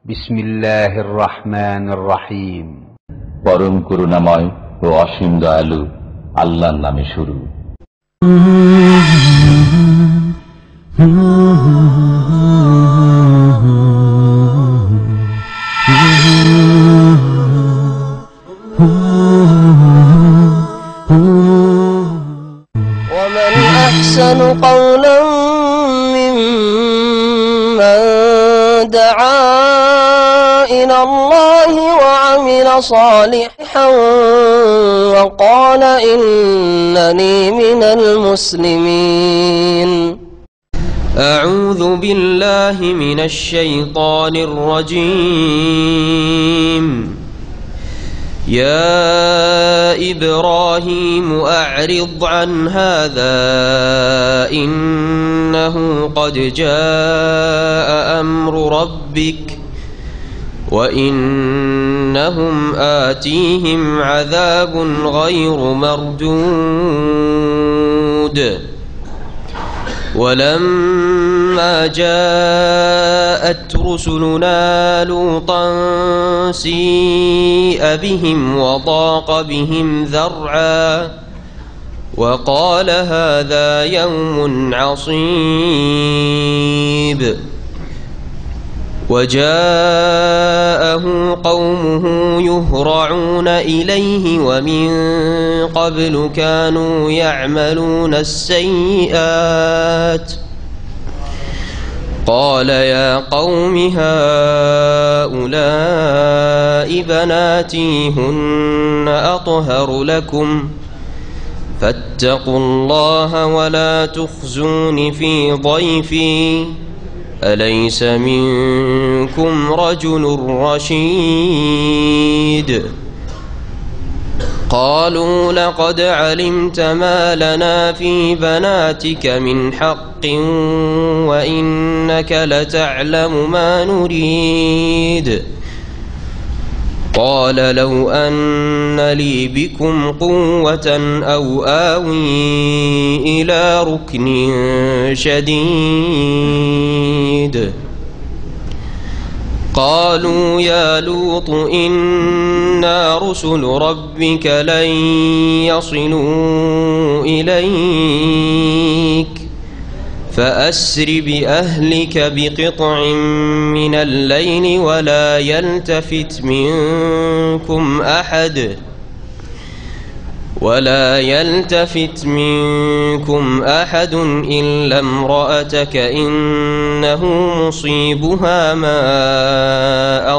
বিসমিল্লাহির রহমানির রহিম। পরম করুণাময় ও অসীম দয়ালু আল্লাহর নামে শুরু। ومن أحسن قولا ممن دعا إلى الله وعمل صالحا وقال إنني من المسلمين. أعوذ بالله من الشيطان الرجيم. يا إبراهيم أعرض عن هذا إنه قد جاء أمر ربك وإنهم آتيهم عذاب غير مردود. ولما جاءت رسلنا لوطا سيء بهم وضاق بهم ذرعا وقال هذا يوم عصيب. وجاءه قومه يهرعون إليه ومن قبل كانوا يعملون السيئات قال يا قوم هؤلاء بناتي هن أطهر لكم فاتقوا الله ولا تخزون في ضيفي أليس منكم رجل رشيد. قالوا لقد علمت ما لنا في بناتك من حق وإنك لتعلم ما نريد. قال لو أن لي بكم قوة أو آوي إلى ركن شديد. قالوا يا لوط إنا رسل ربك لن يصلوا إليك فأسر بأهلك بقطع من الليل ولا يلتفت منكم أحد إلا امرأتك إنه مصيبها ما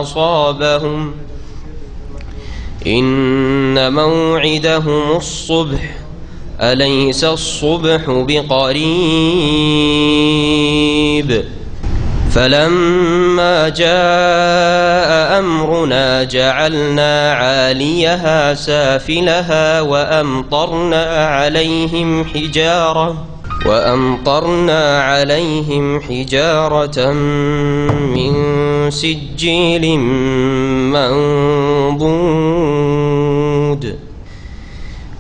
أصابهم إن موعدهم الصبح أليس الصبح بقريب. فلما جاء أمرنا جعلنا عاليها سافلها وأمطرنا عليهم حجارة من سجيل منضود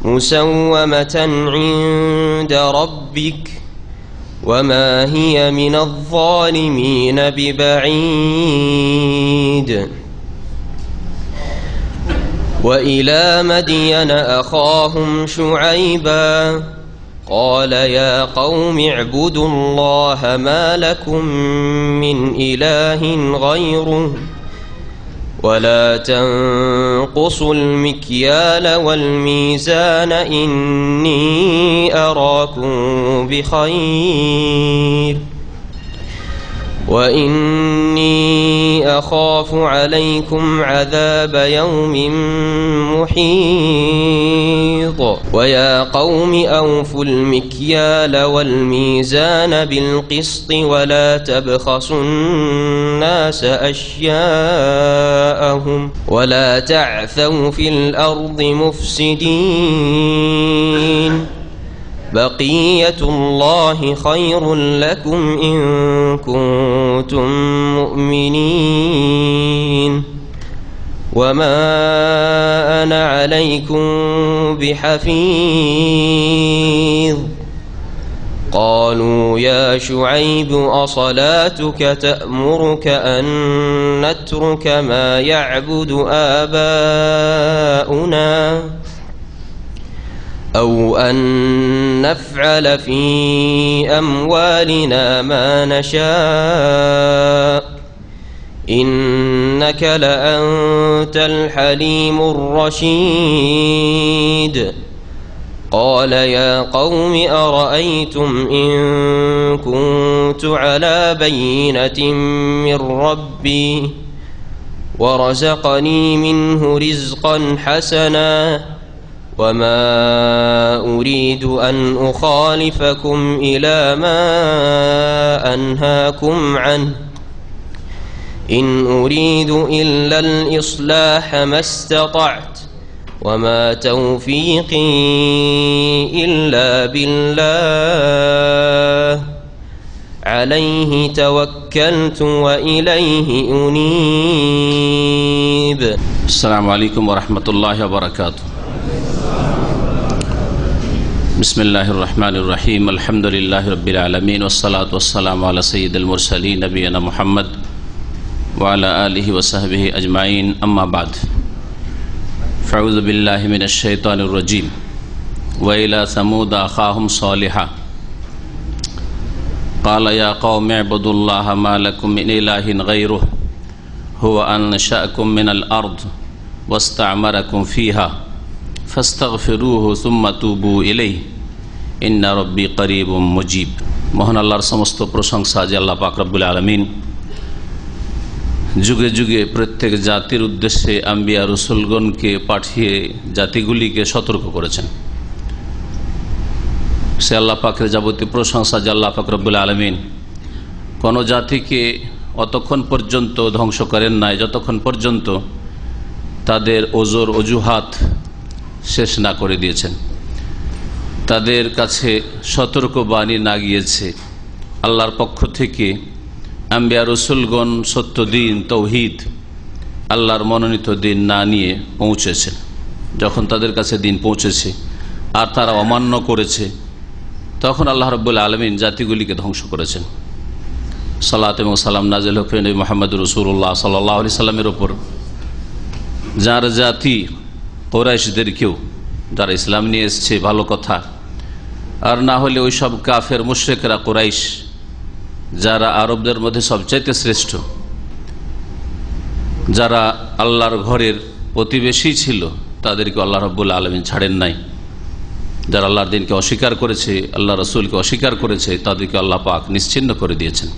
مسومة عند ربك وما هي من الظالمين ببعيد. وإلى مدين أخاهم شعيبا قال يا قوم اعبدوا الله ما لكم من إله غيره ولا تنقصوا المكيال والميزان إني أراكم بخير وإني أخاف عليكم عذاب يوم محيط. ويا قوم أوفوا المكيال والميزان بالقسط ولا تبخسوا الناس أشياءهم ولا تعثوا في الأرض مفسدين. بقية الله خير لكم إن كنتم مؤمنين وما أنا عليكم بحفيظ. قالوا يا شعيب أصلاتك تأمرك أن نترك ما يعبد آباؤنا أو أن نفعل في أموالنا ما نشاء إنك لأنت الحليم الرشيد قال يا قوم أرأيتم إن كنت على بينة من ربي ورزقني منه رزقا حسنا وما أريد أن أخالفكم إلى ما أنهاكم عنه إن أريد إلا الإصلاح ما استطعت وما توفيقي إلا بالله عليه توكلت وإليه أنيب. السلام عليكم ورحمة الله وبركاته. بسم الله الرحمن الرحيم. الحمد لله رب العالمين والصلاة والسلام على سيد المرسلين نبينا محمد وعلى آله وصحبه أجمعين. أما بعد، فأعوذ بالله من الشيطان الرجيم. وإلى ثمود أخاهم صالحا قال يا قوم اعبدوا الله ما لكم من إله غيره هو أنشأكم من الأرض واستعمركم فيها فاستغفروه ثم توبوا إليه إن ربي قريب مجيب. মহান আল্লাহর সমস্ত প্রশংসা যে আল্লাহ পাক রব্বুল আলামিন যুগে যুগে প্রত্যেক জাতির উদ্দেশ্যে আম্বিয়া রসুলগণকে পাঠিয়ে জাতিগুলিকে সতর্ক করেছেন। সে আল্লাহ পাকের যাবতীয় প্রশংসা যে আল্লাহ পাক রব্বুল আলামিন কোনো জাতিকে অতক্ষণ পর্যন্ত ধ্বংস করেন নাই যতক্ষণ পর্যন্ত তাদের ওজর অজুহাত শেষ না করে দিয়েছেন, তাদের কাছে সতর্ক বাণী না গিয়েছে। আল্লাহর পক্ষ থেকে আম্বিয়া রসুলগণ সত্য দিন তৌহিদ আল্লাহর মনোনীত দিন না নিয়ে পৌঁছেছেন। যখন তাদের কাছে দিন পৌঁছেছে আর তারা অমান্য করেছে, তখন আল্লাহ রাব্বুল আলামিন জাতিগুলিকে ধ্বংস করেছেন। সালাত এবং সালাম নাজিল হোক নবী মুহাম্মদ রাসূলুল্লাহ সাল্লাল্লাহু আলাইহি সাল্লামের উপর, যার জাতি কুরাইশদেরকেও, যারা ইসলাম নিয়ে এসছে ভালো কথা, আর না হলে ওই সব কাফের মুশরিকরা কুরাইশ যারা আরবদের মধ্যে সবচাইতে শ্রেষ্ঠ, যারা আল্লাহর ঘরের প্রতিবেশী ছিল, তাদেরকে আল্লাহ রাব্বুল আলামিন ছাড়েন নাই। যারা আল্লাহর দিনকে অস্বীকার করেছে, আল্লাহ রসুলকে অস্বীকার করেছে, তাদেরকে আল্লাহ পাক নিশ্চিহ্ন করে দিয়েছেন।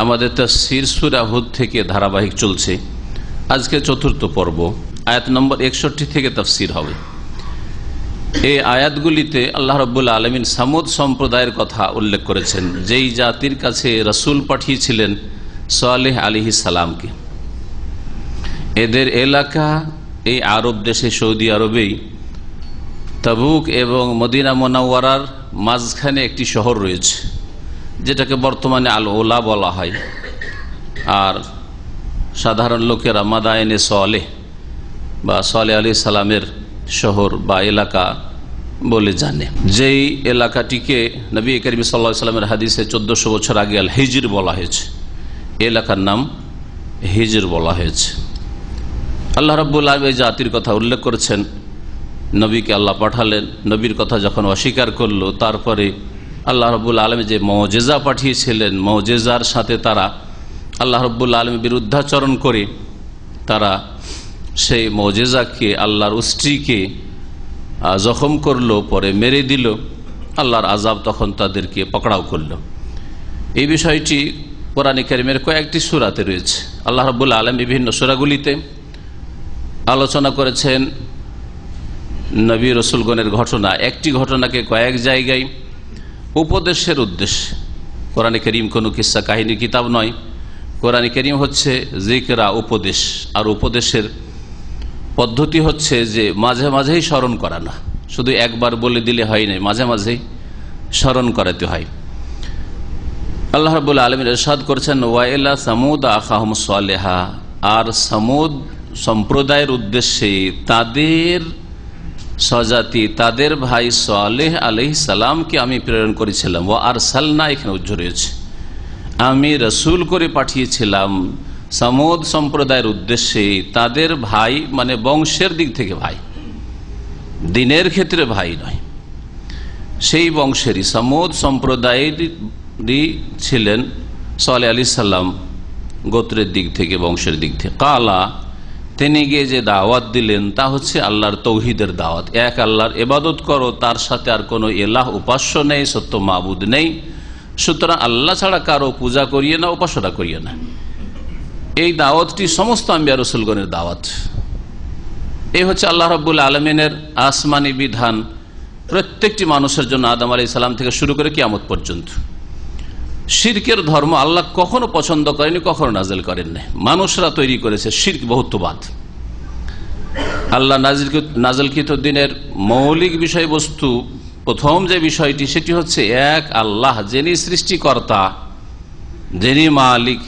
আমাদের তাফসীর সূরা হুদ থেকে ধারাবাহিক চলছে। আজকে চতুর্থ পর্ব, আয়াত নম্বর 61 থেকে তাফসীর হবে। এই আয়াতগুলিতে আল্লাহ রাব্বুল আলামিন সামুদ সম্প্রদায়ের কথা উল্লেখ করেছেন, যেই জাতির কাছে রসুল পাঠিয়েছিলেন সালেহ আলাইহিস সালামকে। এদের এলাকা এই আরব দেশে, সৌদি আরবেই তাবুক এবং মদিনা মুনাওয়ারার মাঝখানে একটি শহর রয়েছে, যেটাকে বর্তমানে আল ওলা বলা হয়, আর সাধারণ লোকেরা মাদায়েনে সালেহ বা সালেহ আলাইহিস সালামের শহর বা এলাকা বলে জানে। যেই এলাকাটিকে নবী করিম সাল্লাল্লাহু আলাইহি ওয়াসাল্লামের হাদিসে 1400 বছর আগে আল হিজর বলা হয়েছে, এলাকার নাম হিজর বলা হয়েছে। আল্লাহ রাব্বুল আলামিন জাতির কথা উল্লেখ করেছেন, নবীকে আল্লাহ পাঠালেন, নবীর কথা যখন অস্বীকার করলো, তারপরে আল্লাহ রাব্বুল আলামিন যে মুজিজা পাঠিয়েছিলেন, মুজিজার সাথে তারা আল্লাহ রাব্বুল আলামিনের বিরুদ্ধাচরণ করে তারা সেই মুজিজাকে, আল্লাহর উষ্ট্রিকে জখম করলো, পরে মেরে দিল। আল্লাহর আযাব তখন তাদেরকে পকড়াও করলো। এই বিষয়টি কোরআন কারীমের কয়েকটি সূরাতে রয়েছে। আল্লাহ রাব্বুল আলামিন বিভিন্ন সূরাগুলিতে আলোচনা করেছেন নবী রসুলগণের ঘটনা। একটি ঘটনাকে কয়েক জায়গায় উপদেশের উদ্দেশ্যে, কোরআন কারীম কোনো কিস্সা কাহিনীর কিতাব নয়। কোরআন কারীম হচ্ছে জিকরা, উপদেশ। আর উপদেশের পদ্ধতি হচ্ছে যে মাঝে মাঝেই স্মরণ করা, না শুধু একবার বলে দিলে হয় না, মাঝে মাঝেই স্মরণ করাতে হয়। আল্লাহ রাব্বুল আলামিন ইরশাদ করেছেন, ওয়াইলা সামুদ আখাহুম সালেহা, আর সামুদ সম্প্রদায়ের উদ্দেশ্যে তাদের স্বজাতি তাদের ভাই সালেহ আলাইহিস সালামকে আমি প্রেরণ করেছিলাম। ও আরসালনা এখানে উজ্জ্ব রয়েছে, আমি রসুল করে পাঠিয়েছিলাম সামুদ সম্প্রদায়ের উদ্দেশ্যে। তাদের ভাই মানে বংশের দিক থেকে ভাই, দিনের ক্ষেত্রে ভাই নয়। সেই বংশেরই সামুদ সম্প্রদায়েরই ছিলেন সালেহ আলাইহিস সালাম, গোত্রের দিক থেকে, বংশের দিক থেকে। কালা, তিনি গিয়ে যে দাওয়াত দিলেন তা হচ্ছে আল্লাহর তৌহিদের দাওয়াত। এক আল্লাহর ইবাদত করো, তার সাথে আর কোনো ইলাহ উপাস্য নেই, সত্য মাবুদ নেই, সুতরাং আল্লাহ ছাড়া কারো পূজা করিয়ে না, উপাসনা করিয়ে না। এই দাওয়াতটি সমস্ত আম্বিয়া রাসূলগণের দাওয়াত। এই হচ্ছে আল্লাহ রাব্বুল আলামিনের আসমানি বিধান প্রত্যেকটি মানুষের জন্য, আদম আলাইহিস সালাম থেকে শুরু করে কিয়ামত পর্যন্ত। শিরকের ধর্ম আল্লাহ কখনো পছন্দ করেনি, কখনো নাজিল করেন না, মানুষরা তৈরি করেছে শিরক বহুত্ববাদ। আল্লাহ নাজিলকৃত দিনের মৌলিক বিষয়বস্তু, প্রথম যে বিষয়টি সেটি হচ্ছে এক আল্লাহ, যিনি সৃষ্টিকর্তা, যিনি মালিক,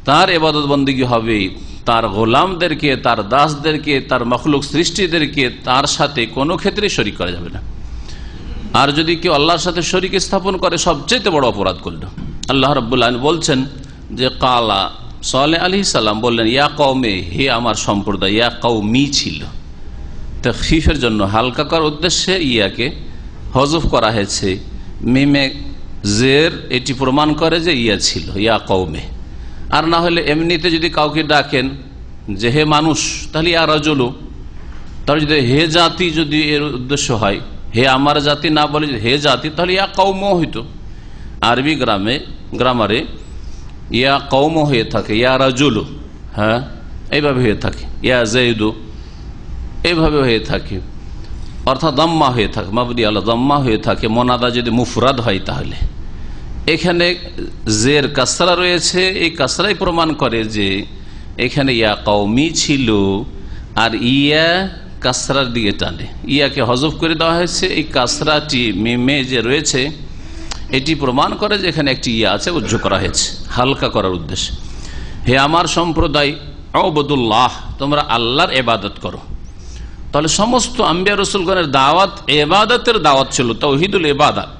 তার ইবাদত বন্দেগী হবে। তার গোলামদেরকে, তার দাসদেরকে, তার মখলুক সৃষ্টিদেরকে তার সাথে কোনো ক্ষেত্রে শরীক করা যাবে না। আর যদি কেউ আল্লাহর সাথে শরীক স্থাপন করে সবচেয়ে বড় অপরাধ করল। আল্লাহ রাব্বুল আলামিন বলছেন যে কালা, সালেহ আলাইহিস সালাম বললেন ইয়া কওমে, হে আমার সম্প্রদায়, ইয়া কওমি ছিল তাখফীফের জন্য, হালকা করার উদ্দেশ্যে ইয়াকে হযফ করা হয়েছে। মিমে জের এটি প্রমাণ করে যে ইয়া ছিল, ইয়া কওমে। আর না হলে এমনিতে যদি কাউকে ডাকেন যে হে মানুষ, তাহলে ইয়া রাজুলু। তাহলে যদি হে জাতি যদি এর উদ্দেশ্য হয়, হে আমার জাতি না বলে হে জাতি, তাহলে ইয়া কওম হইতো। আরবি গ্রামারে ইয়া কওম হয়ে থাকে, ইয়া রাজুলু, হ্যাঁ এইভাবে হয়ে থাকে, ইয়া জাইদু এইভাবে হয়ে থাকে, অর্থাৎ দাম্মা হয়ে থাকে, মাবনি আলা দাম্মা হয়ে থাকে। মোনাদা যদি মুফরাদ হয় তাহলে এখানে জের কাসরা রয়েছে, এই কাসরাই প্রমাণ করে যে এখানে ইয়া কওমি ছিল। আর ইয়া কাসরার দিকে টানে, ইয়াকে হযফ করে দেওয়া হয়েছে। এই কাসরাটি মিমে যে রয়েছে এটি প্রমাণ করে যে এখানে একটি ইয়া আছে, উজ্জ করা হয়েছে হালকা করার উদ্দেশ্যে। হে আমার সম্প্রদায়, উবুদুল্লাহ, তোমরা আল্লাহর ইবাদত করো। তাহলে সমস্ত আম্বিয়া রাসূলগণের দাওয়াত ইবাদতের দাওয়াত ছিল, তাওহীদুল ইবাদত।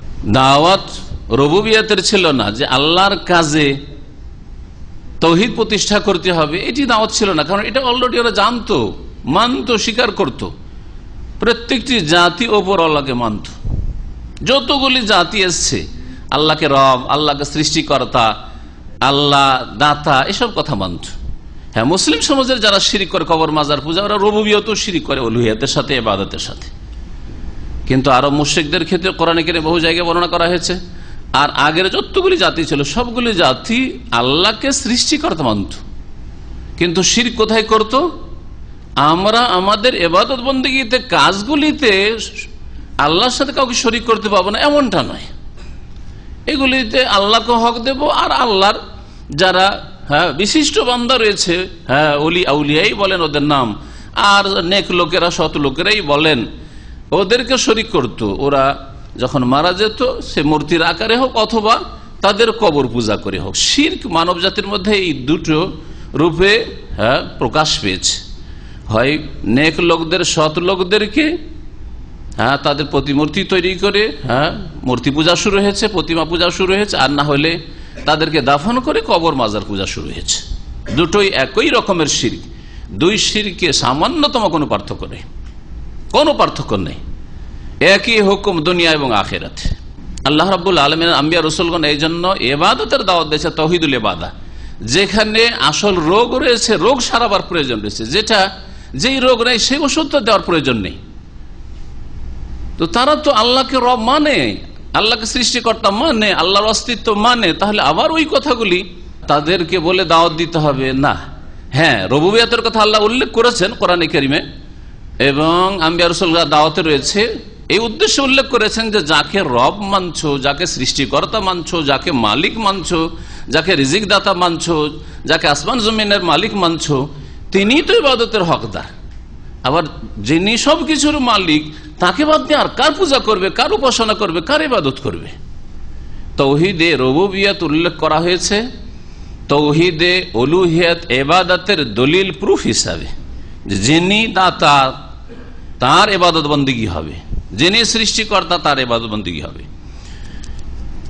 দাওয়াত রুবুবিয়তের ছিল না, যে আল্লাহর কাজে তাওহীদ প্রতিষ্ঠা করতে হবে, এটি দাওয়াত ছিল না। কারণ এটা অলরেডি ওরা জানতো, মানতো, স্বীকার করত। প্রত্যেকটি জাতি ওপর আল্লাহকে মানত। যতগুলি জাতি এসছে আল্লাহকে রব, আল্লাহকে সৃষ্টিকর্তা, আল্লাহ দাতা, এসব কথা মানত। হ্যাঁ, মুসলিম সমাজের যারা শিরিক করে কবর মাজার পূজা, ওরা রুবুবিয়তও শিরিক করে উলুহিয়াতের সাথে, ইবাদতের সাথে। কিন্তু আরব মুশরিকদের ক্ষেত্রে কোরআনে কারিমে বহু জায়গায় বর্ণনা করা হয়েছে। আর আগের যতগুলি জাতি ছিল সবগুলি জাতি আল্লাহকে সৃষ্টিকর্তা মানত, কিন্তু শিরক কোথায় করত? আমরা আমাদের ইবাদত বন্দেগীতে, কাজগুলিতে আল্লাহর সাথে কাউকে শরীক করতে পারবো না, এমনটা নয়। এগুলিতে আল্লাহকে হক দেব, আর আল্লাহর যারা বিশিষ্ট বান্দা রয়েছে, ওলি আউলিয়াই বলেন ওদের নাম, আর নেক লোকেরা, সৎ লোকেরাই বলেন, ওদেরকে শরীক করত। ওরা যখন মারা যেত, সে মূর্তির আকারে হোক অথবা তাদের কবর পূজা করে হোক। শিরক মানব জাতির মধ্যে এই দুটো রূপে প্রকাশ পেয়েছে। হয় নেক লোকদের, সৎ লোকদেরকে তাদের প্রতিমূর্তি তৈরি করে মূর্তি পূজা শুরু হয়েছে, প্রতিমা পূজা শুরু হয়েছে। আর না হলে তাদেরকে দাফন করে কবর মাজার পূজা শুরু হয়েছে। দুটোই একই রকমের শিরক। দুই শিরকে সামান্যতম কোনো পার্থক্য নেই, কোনো পার্থক্য নেই, একই হুকুম দুনিয়া এবং আখিরাতে। আল্লাহ রাব্বুল আলামিন আম্বিয়া রাসূলগণ এই জন্য ইবাদতের দাওয়াত দিয়েছে, তাওহীদুল ইবাদা। যেখানে আসল রোগ রয়েছে, রোগ সারাবার প্রয়োজন রয়েছে, যেই রোগ নেই সেই ওষুধ তো দেওয়ার প্রয়োজন নেই। তো তারা তো আল্লাহকে রব মানে, আল্লাহকে সৃষ্টিকর্তা মানে, আল্লাহর অস্তিত্ব মানে, তাহলে আবার ওই কথাগুলি তাদেরকে বলে দাওয়াত দিতে হবে না। হ্যাঁ, রুবুবিয়তের কথা আল্লাহ উল্লেখ করেছেন কোরআনে কারিমে, এবং আম্বিয়া রাসূলরা দাওয়াতে রয়েছে। এই উদ্দেশ্যে উল্লেখ করেছেন যে যাকে রব মানছো, যাকে সৃষ্টিকর্তা মানছো, যাকে মালিক মানছো, যাকে রিজিক দাতা মানছো, যাকে আসমান জমিনের মালিক মানছো, তিনি তো ইবাদতের হকদার। আবার যিনি সব কিছুর মালিক, তাকে বাদ দিয়ে আর কার পূজা করবে, কার উপাসনা করবে, কার ইবাদত করবে? তাওহীদে রুবুবিয়ত উল্লেখ করা হয়েছে তাওহীদে উলুহিয়ত ইবাদতের দলিল, প্রুফ হিসাবে। যিনি দাতা, তার ইবাদত বন্দেগী হবে, যিনি সৃষ্টিকর্তা তার ইবাদত বন্দেগী হবে।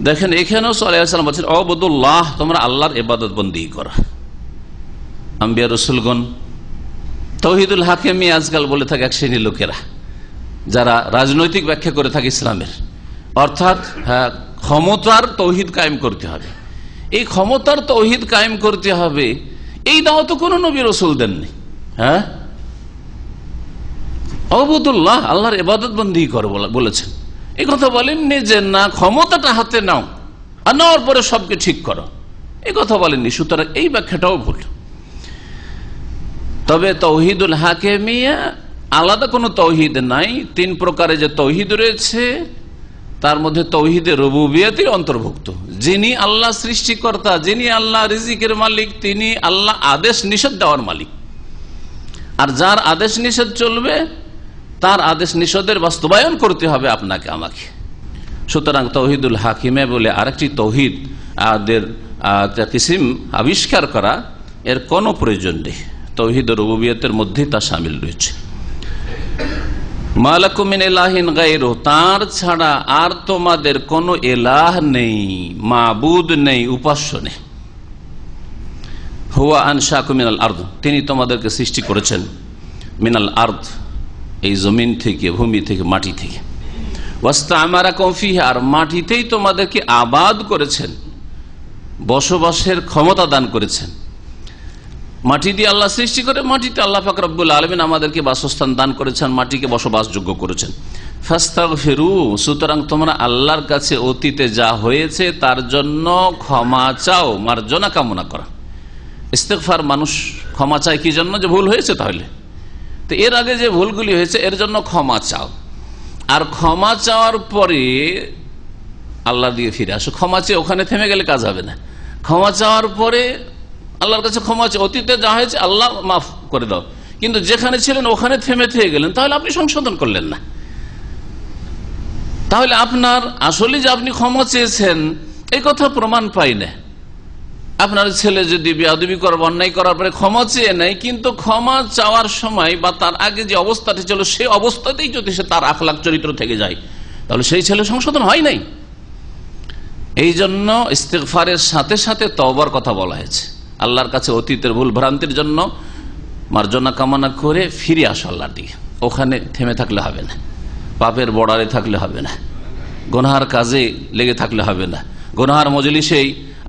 দেখেন এখানেও সাল্লাল্লাহু আলাইহি ওয়াসাল্লাম বলছেন উবুদুল্লাহ, তোমরা আল্লাহর ইবাদত বন্দেগী করো। আম্বিয়া রাসূলগণ তাওহীদুল হাকিমি আজকাল বলে থাকে এক শ্রেণীর লোকেরা, যারা রাজনৈতিক ব্যাখ্যা করে থাকে ইসলামের, অর্থাৎ ক্ষমতার তৌহিদ কায়েম করতে হবে। এই ক্ষমতার তৌহিদ কায়েম করতে হবে, এই দাওয়াত তো কোন নবী রাসূল দেননি। হ্যাঁ, উবুদুল্লাহ, আল্লাহর ইবাদত বন্দেগী করো বলেছেন। এই কথা বলেননি যে না ক্ষমতাটা হাতে নাও আর নেওয়ার পরে সবকে ঠিক করো, এই কথা বলেননি। সুতরাং এই ব্যাখ্যাটাও ভুল। তবে তাওহীদুল হাকিমিয়া আলাদা কোনো তৌহিদ নাই। 3 প্রকারে যে তৌহিদ রয়েছে তার মধ্যে তাওহীদে রুবুবিয়তের অন্তর্ভুক্ত। যিনি আল্লাহ সৃষ্টিকর্তা, যিনি আল্লাহ রিজিকের মালিক, তিনি আল্লাহ আদেশ নিষেধ দেওয়ার মালিক। আর যার আদেশ নিষেধ চলবে তার আদেশ নিষেধের বাস্তবায়ন করতে হবে আপনাকে আমাকে। সুতরাং তাওহীদুল হাকিমে বলে আরেকটি তৌহিদ একটা কিসিম আবিষ্কার করা, এর কোনো প্রয়োজন নেই। তাওহীদ রুবুবিয়তের মধ্যে তা শামিল রয়েছে। মা লাকুম মিন ইলাহিন গায়রুহু, তার ছাড়া আর তোমাদের কোনো ইলাহ নেই, মাবুদ নেই, উপাস্য নেই। হুয়া আনশাকুম মিনাল আরদ, তিনি তোমাদেরকে সৃষ্টি করেছেন মিনাল আরদ, এই জমিন থেকে, ভূমি থেকে, মাটি থেকে। ওয়াস্তামারাকুম ফিহা, আর মাটিতেই তোমাদেরকে আবাদ করেছেন, বসবাসের ক্ষমতা দান করেছেন। মাটি দিয়ে আল্লাহ সৃষ্টি করে, মাটিতে আল্লাহ পাক রব্বুল আলামিন আমাদেরকে বাসস্থান দান করেছেন, মাটিকে বসবাসযোগ্য করেছেন। ফাস্তাগফিরু, সুতরাং তোমরা আল্লাহর কাছে অতীতে যা হয়েছে তার জন্য ক্ষমা চাও, মার্জনা কামনা করা। ইস্তেগফার, মানুষ ক্ষমা চায় কি জন্য? যে ভুল হয়েছে, তাহলে তো এর আগে যে ভুলগুলি হয়েছে এর জন্য ক্ষমা চাও। আর ক্ষমা চাওয়ার পরে আল্লাহর দিকে ফিরে আসো। ক্ষমা চেয়ে ওখানে থেমে গেলে কাজ হবে না। ক্ষমা চাওয়ার পরে আল্লাহর কাছে ক্ষমা চেয়ে অতীতে যা হয়েছে আল্লাহ মাফ করে দাও, কিন্তু যেখানে ছিলেন ওখানে থেমে থেকে গেলেন, তাহলে আপনি সংশোধন করলেন না। তাহলে আপনার আসলে যে আপনি ক্ষমা চেয়েছেন এই কথা প্রমাণ পাই না। আপনার ছেলে যদি বেয়াদবি করার, অন্যায় করার পরে ক্ষমা চেয়ে নেয়, কিন্তু ক্ষমা চাওয়ার সময় বা তার আগে যে অবস্থাটি ছিল সে অবস্থাতেই যদি সে তার আখলাক চরিত্র থেকে যায়, তাহলে সেই ছেলে সংশোধন হয় নাই। এই জন্য ইস্তেগফারের সাথে সাথে তওবার কথা বলা হয়েছে। আল্লাহর কাছে অতীতের ভুল ভ্রান্তির জন্য মার্জনা কামনা করে ফিরে আসো আল্লাহর দিকে। ওখানে থেমে থাকলে হবে না, পাপের বর্ডারে থাকলে হবে না, গুনাহার কাজে লেগে থাকলে হবে না, গুনাহার মজলিসেই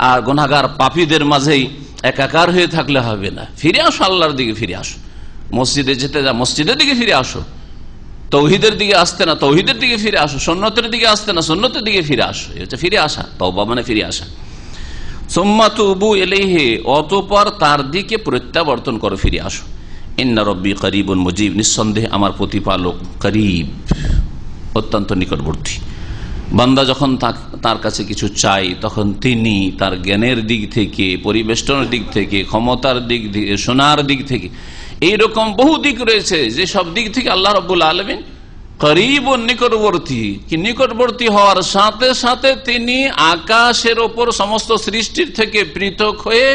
আর গুনাহগার পাপীদের মাঝেই একাকার হয়ে থাকলে হবে না। ফিরে আসো আল্লাহর দিকে, ফিরে আসো। মসজিদে যেতে যা মসজিদের দিকে ফিরে আসো, তৌহিদের দিকে আসতে না তৌহিদের দিকে ফিরে আসো, সুন্নতের দিকে আসতে না সুন্নতের দিকে ফিরে আসো। এটা হচ্ছে ফিরে আসা, তওবা মানে ফিরে আসা। সুম্মা তুবু ইলাইহি, অতঃপর তার দিকে প্রত্যাবর্তন করো, ফিরে আসো। ইন্না রাব্বি করিবুন মুজিব, নিঃসন্দেহে আমার প্রতিপালক করিব, অত্যন্ত নিকটবর্তী। বান্দা যখন তার কাছে কিছু চাই তখন তিনি তার জ্ঞানের দিক থেকে, পরিবেষ্টনের দিক থেকে, ক্ষমতার দিক থেকে, শোনার দিক থেকে, এইরকম বহু দিক রয়েছে যে সব দিক থেকে আল্লাহ রাব্বুল আলামিন করিব, নিকটবর্তী। কি নিকটবর্তী হওয়ার সাথে সাথে তিনি আকাশের ওপর সমস্ত সৃষ্টির থেকে পৃথক হয়ে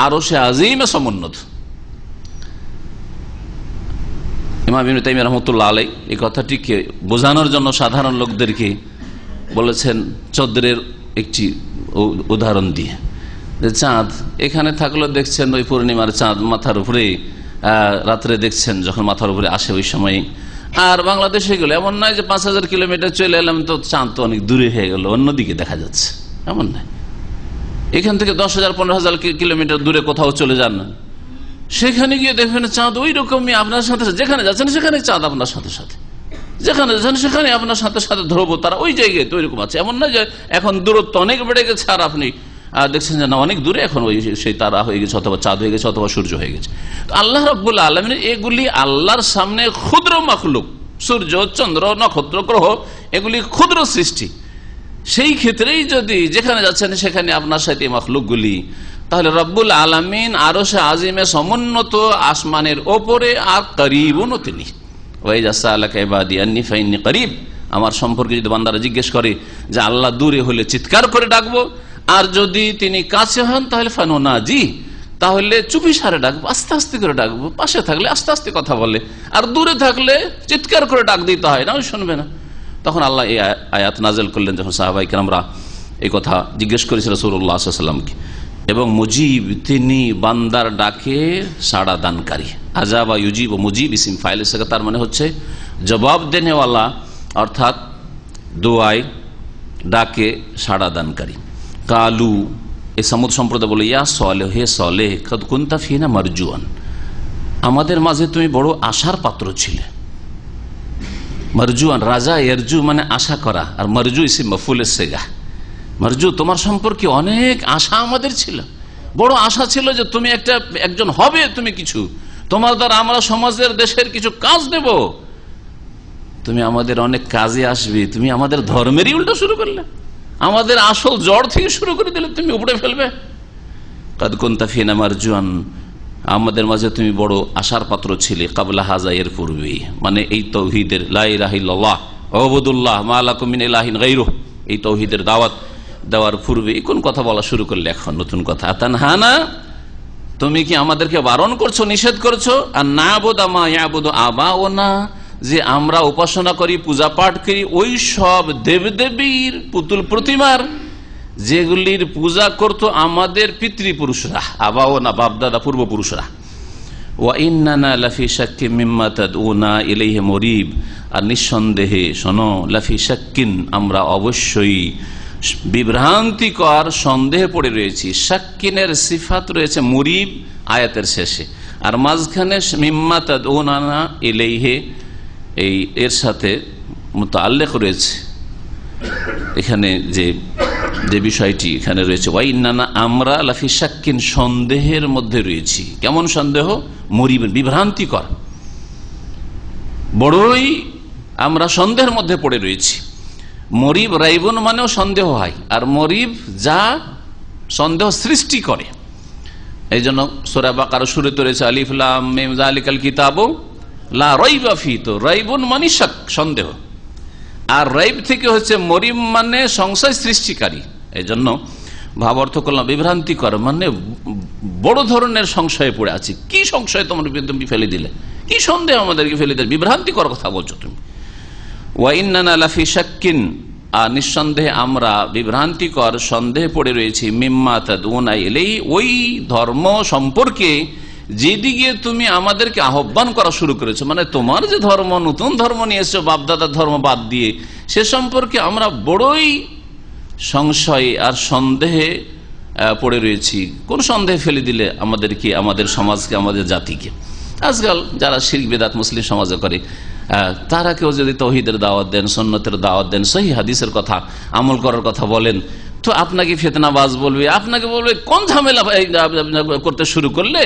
আরশে আজিমে সমুন্নত। ইমাম ইবনে তাইমিয়া রাহমাতুল্লাহ আলাইহি এই কথাটিকে বোঝানোর জন্য সাধারণ লোকদেরকে বলেছেন চন্দ্রের একটি উদাহরণ দিয়ে, যে চাঁদ এখানে থাকলেও দেখছেন ওই পূর্ণিমার চাঁদ মাথার উপরে, রাত্রে দেখছেন যখন মাথার উপরে আসে ওই সময়। আর বাংলাদেশে গেলে এমন নয় যে 5000 কিলোমিটার চলে এলাম তো চাঁদ তো অনেক দূরে হয়ে গেল, অন্যদিকে দেখা যাচ্ছে, এমন নয়। এখান থেকে 10,000-15,000 কিলোমিটার দূরে কোথাও চলে যান, সেখানে গিয়ে দেখবেন চাঁদ ওই রকমই আপনার সাথে, যেখানে যাচ্ছেন সেখানে চাঁদ আপনার সাথে সাথে, যেখানে যাচ্ছেন সেখানে আপনার সাথে সাথে ধ্রুব তারা ওই জায়গায় তো ওইরকম আছে। এমন নয় যে এখন দূরত্ব অনেক বেড়ে গেছে আর আপনি দেখছেন যে না অনেক দূরে এখন ওই সেই তারা হয়ে গেছে, অথবা চাঁদ হয়ে গেছে, অথবা সূর্য হয়ে গেছে। তো আল্লাহ রাব্বুল আলামিন এগুলি আল্লাহর সামনে ক্ষুদ্র মাখলুক, সূর্য, চন্দ্র, নক্ষত্র, গ্রহ, এগুলি ক্ষুদ্র সৃষ্টি। সেই ক্ষেত্রেই যদি যেখানে যাচ্ছেন সেখানে আপনার সাথে মাখলুকগুলি, তাহলে রব্বুল আলামিন আরশে আজিমে সমুন্নত, আসমানের ওপরে, আর করিবুন তিনি। করিব, আমার সম্পর্কে যদি বান্দারা জিজ্ঞেস করে যে আল্লাহ দূরে হলে চিৎকার করে ডাকবো, আর যদি তিনি কাছে হন তাহলে ফানুনাজি, তাহলে চুপি সারে ডাকবো, আস্তে আস্তে করে ডাকবো। পাশে থাকলে আস্তে আস্তে কথা বলে, আর দূরে থাকলে চিৎকার করে ডাক দিতে হয়, না শুনবে না। তখন আল্লাহ এই আয়াত নাজেল করলেন, যখন সাহাবায়ে কেরামরা এই কথা জিজ্ঞেস করেছিল রাসূলুল্লাহ সাল্লাল্লাহু আলাইহি ওয়াসাল্লামকে। এবং মুজিব, তিনি বান্দার ডাকে সাড়া দানকারী। আজাবা ইউজিব ও মুজিব ইসিম ফাইল, তার মানে হচ্ছে জবাব দেনেওয়ালা, অর্থাৎ দোয়ায় ডাকে সাড়া দানকারী। কালু, এই সামুদ সম্প্রদায় বলে, ইয়া সলে, হে সলে, কদ কুনতা ফিনা মারজুয়ান, আমাদের মাঝে তুমি বড় আশার পাত্র ছিলে। মারজুয়ান, রাজা এরজু মানে আশা করা, আর মারজু ইসিম মাফুলের সেগা। মারজু, তোমার সম্পর্কে অনেক আশা আমাদের ছিল, বড় আশা ছিল যে তুমি একজন হবে, তুমি কিছু, তোমার দ্বারা আমরা সমাজের, দেশের কিছু কাজ দেব, তুমি আমাদের অনেক কাজে আসবে। তুমি আমাদের ধর্মেরই উল্টো শুরু করলে, আমাদের আসল জড় থেকে শুরু করে দিলে, তুমি উপড়ে ফেলবে। কাদ কুনতা ফিনা মারজুয়ান, আমাদের মাঝে তুমি বড় আশার পাত্র ছিলে। কাবলা হাজা, এর পূর্বে, মানে এই তাওহীদের লা ইলাহা ইল্লাল্লাহ উবুদুল্লাহ মা লাকুম মিন ইলাহিন গায়রুহু, এই তাওহীদের দাওয়াত দেওয়ার পূর্বে কোন কথা বলা শুরু করলে এখন নতুন কথা। তানহানা, তুমি কি আমাদেরকে বারণ করছো, নিষেধ করছো, আর না বুদা মা ইয়াবুদু আবাউনা, যে আমরা উপাসনা করি, পূজা পাঠ করি ওই সব দেবদেবীর, পুতুল প্রতিমার, যেগুলির পূজা করত আমাদের পিতৃপুরুষরা, আবাউনা, বাপদাদা, পূর্বপুরুষরা। ওয়া ইন্নানা লাফি শাক্কিন মিম্মা তাদউনা ইলাইহি মুরিব, আর নিঃসন্দেহে, শোনো, লাফি শাক্কিন, আমরা অবশ্যই বিভ্রান্তিকর সন্দেহে পড়ে রয়েছি। শাক্কিনের সিফাত রয়েছে মুরিব আয়াতের শেষে, আর মাঝখানে মিম্মা তাদউনা ইলাইহি, এই এর সাথে মুতাআল্লিক রয়েছে এখানে যে বিষয়টি এখানে রয়েছে। ওয়া ইন্নানা, আমরা, লাফি শাক্কিন, সন্দেহের মধ্যে রয়েছি। কেমন সন্দেহ? মুরিব, বিভ্রান্তিকর, বড়ই আমরা সন্দেহের মধ্যে পড়ে রয়েছি। মরিব, রাইবুন মানেও সন্দেহ হয়, আর মরিব যা সন্দেহ সৃষ্টি করে। এই জন্য সূরা বাকারা শুরুতে রয়েছে আলিফ লাম মিম যালিকাল কিতাবু লা রাইবা ফি, তো রাইবুন মানে শাক, সন্দেহ, আর রাইব থেকে হচ্ছে মরিব মানে সংশয় সৃষ্টিকারী। এই জন্য ভাব অর্থ করলাম বিভ্রান্তিকর, মানে বড় ধরনের সংশয়ে পড়ে আছি। কি সংশয় তুমি ফেলে দিলে, কি সন্দেহ আমাদেরকে ফেলে দিলে, বিভ্রান্তিকর কথা বলছো তুমি। ওয়া ইন্নানা লাফি শাক্কিন, আর নিঃসন্দেহে আমরা বিভ্রান্তিকর সন্দেহে পড়ে রয়েছি, মিম্মা তাদউনা ইলাইহি, ওই ধর্ম সম্পর্কে যেদিকে তুমি আমাদেরকে আহ্বান করা শুরু করেছো, মানে তোমার যে ধর্ম, নতুন ধর্ম নিয়ে এসছো বাপদাদার ধর্ম বাদ দিয়ে, সে সম্পর্কে আমরা বড়ই সংশয়ে আর সন্দেহে পড়ে রয়েছি। কোন সন্দেহে ফেলে দিলে আমাদেরকে, আমাদের সমাজকে, আমাদের জাতিকে। আজকাল যারা শিরক বিদআত মুসলিম সমাজে করে, তারা কেউ যদি তাওহীদের দাওয়াত দেন, সুন্নতের দাওয়াত দেন, সহিহ হাদিসের কথা, আমল করার কথা বলেন, তো আপনাকে ফিতনাবাজ বলবে, আপনাকে বলবে কোন ঝামেলা করতে শুরু করলে,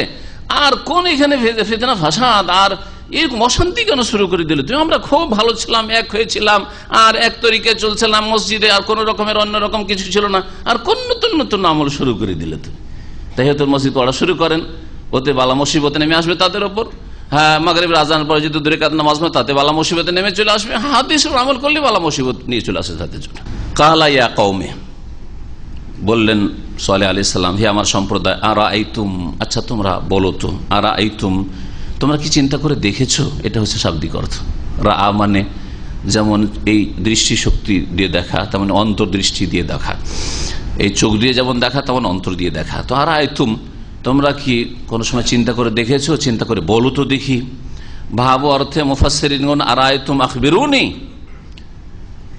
আর কোন এখানে ফিতনা ফাসাদ, আর এরকম অশান্তি কেন শুরু করে দিলে তুমি? আমরা খুব ভালো ছিলাম, এক হয়েছিলাম, আর এক তরিকায় চলছিলাম মসজিদে, আর কোন রকমের অন্যরকম কিছু ছিল না, আর কোন নতুন নতুন আমল শুরু করে দিলে তুমি। তাহিয়াতুল মসজিদ পড়া শুরু করেন, ওতে বালা মুসিবত নেমে আসবে তাদের ওপর। হ্যাঁ, মাগরিবের আজানের পরে যদি 2 রাকাত নামাজ পড়ে, তাতে বালা মুসিবতে নেমে চলে আসবে। হাদিসের আমল করলে বালা মুসিবত নিয়ে চলে আসে তাদের জন্য। কালা ইয়া কওমে, বললেন সালেহ আলাইহিস সালাম, হে আমার সম্প্রদায়, আরা আইতুম, আচ্ছা তোমরা বলো তো, আরা আইতুম, তোমরা কি চিন্তা করে দেখেছো? এটা হচ্ছে শাব্দিক অর্থ। রা মানে যেমন এই দৃষ্টি শক্তি দিয়ে দেখা, তেমন অন্তর্দৃষ্টি দিয়ে দেখা, এই চোখ দিয়ে যেমন দেখা তেমন অন্তর দিয়ে দেখা। তো আরা আইতুম, তোমরা কি কোনো সময় চিন্তা করে দেখেছো? চিন্তা করে বলো তো দেখি। ভাব অর্থে মুফাসসিরিনগণ আরা আইতুম আখবিরুনি,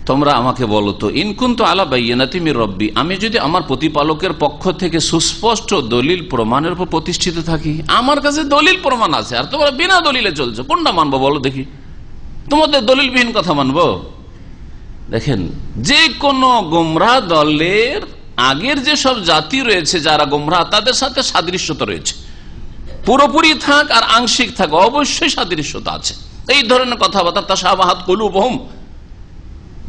তোমরা আমাকে বলো তো, ইন কুনতু আলা বাইয়িনাতি মির রাব্বি, আমি যদি আমার প্রতিপালকের পক্ষ থেকে সুস্পষ্ট দলিল প্রমাণের উপর প্রতিষ্ঠিত থাকি। আমার কাছে দলিল প্রমাণ আছে, আর তোমরা বিনা দলিলে চলছো, কোনটা মানবো বলো দেখি? তোমাদের দলিলবিহীন কথা মানবো? দেখেন, যে কোনো গোমরাহ দলের আগের যে সব জাতি রয়েছে যারা গোমরাহ, তাদের সাথে সাদৃশ্যতা রয়েছে। পুরোপুরি থাক আর আংশিক থাক, অবশ্যই সাদৃশ্যতা আছে। এই ধরনের কথাবার্তা, তাশাবাহাত কুলুবুহুম,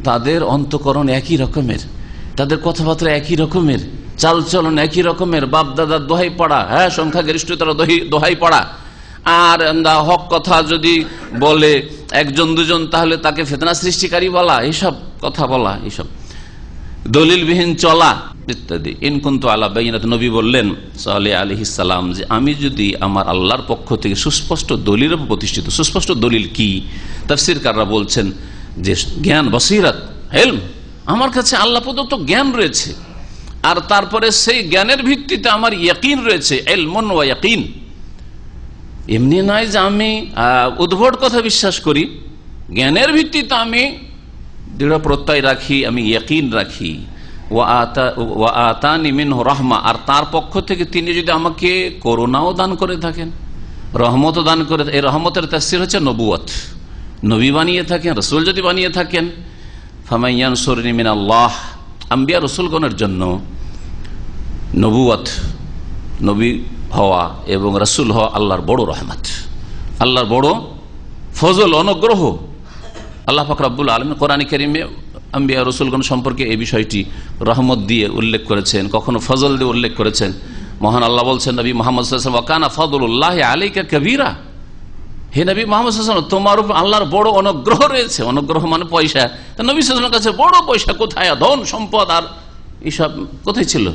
তাদের অন্তঃকরণ একই রকমের, তাদের কথাবার্তা একই রকমের, চালচলন একই রকমের, বাপদাদার দোহাই পড়া, হ্যাঁ সংখ্যাগরিষ্ঠতার দোহাই পড়া, আর হক কথা যদি বলে একজন দুজন, তাহলে তাকে ফিতনা সৃষ্টিকারী বলা, এইসব কথা বলা, এইসব দলিলবিহীন চলা ইত্যাদি। ইনকুন্তু আলা বাইনাত, নবী বললেন সালেহ আলাইহিস সালাম যে আমি যদি আমার আল্লাহর পক্ষ থেকে সুস্পষ্ট দলিলের উপর প্রতিষ্ঠিত। সুস্পষ্ট দলিল কি? তাফসীরকাররা বলছেন যে জ্ঞান, বসিরাত, ইলম, আমার কাছে আল্লাহ প্রদত্ত জ্ঞান রয়েছে, আর তারপরে সেই জ্ঞানের ভিত্তিতে আমার ইয়াকিন রয়েছে, ইলমুন ওয়া ইয়াকিন। এমনি নয় যে আমি উদ্ভট কথা বিশ্বাস করি, জ্ঞানের ভিত্তিতে আমি দৃঢ় প্রত্যয় রাখি, আমি ইয়াকিন রাখি। ওয়া আতানি মিনহু রাহমা, আর তার পক্ষ থেকে তিনি যদি আমাকে করুণাও দান করে থাকেন, রহমতও দান করে, এই রহমতের তাফসীর হচ্ছে নবুয়ত, নবী বানিয়ে থাকেন, রাসূল যদি বানিয়ে থাকেন। ফামাইয়ানসুরনি মিনাল্লাহ, আম্বিয়া রাসূলগণের জন্য নবুয়ত, নবী হওয়া এবং রাসূল হওয়া আল্লাহর বড় রহমত, আল্লাহর বড় ফজল, অনুগ্রহ। আল্লাহ পাক রব্বুল আলামিন কোরআন কারীমে আম্বিয়া রাসূলগণ সম্পর্কে এই বিষয়টি রহমত দিয়ে উল্লেখ করেছেন, কখনো ফজল দিয়ে উল্লেখ করেছেন। মহান আল্লাহ বলছেন নবী মুহাম্মদ সাল্লাল্লাহু আলাইহি ওয়া সাল্লাম, ওয়া কানা ফাদলুল্লাহি আলাইকা কাবীরা, হে নবী মুহাম্মদ সাল্লাল্লাহু আলাইহি ওয়া সাল্লাম, তোমার উপর আল্লাহর বড় অনুগ্রহ রয়েছে। অনুগ্রহ মানে পয়সা। তো নবী সাল্লাল্লাহু আলাইহি ওয়াসাল্লামের কাছে বড় পয়সা কোথায়, ধন সম্পদ আর এইসব কোথায় ছিল,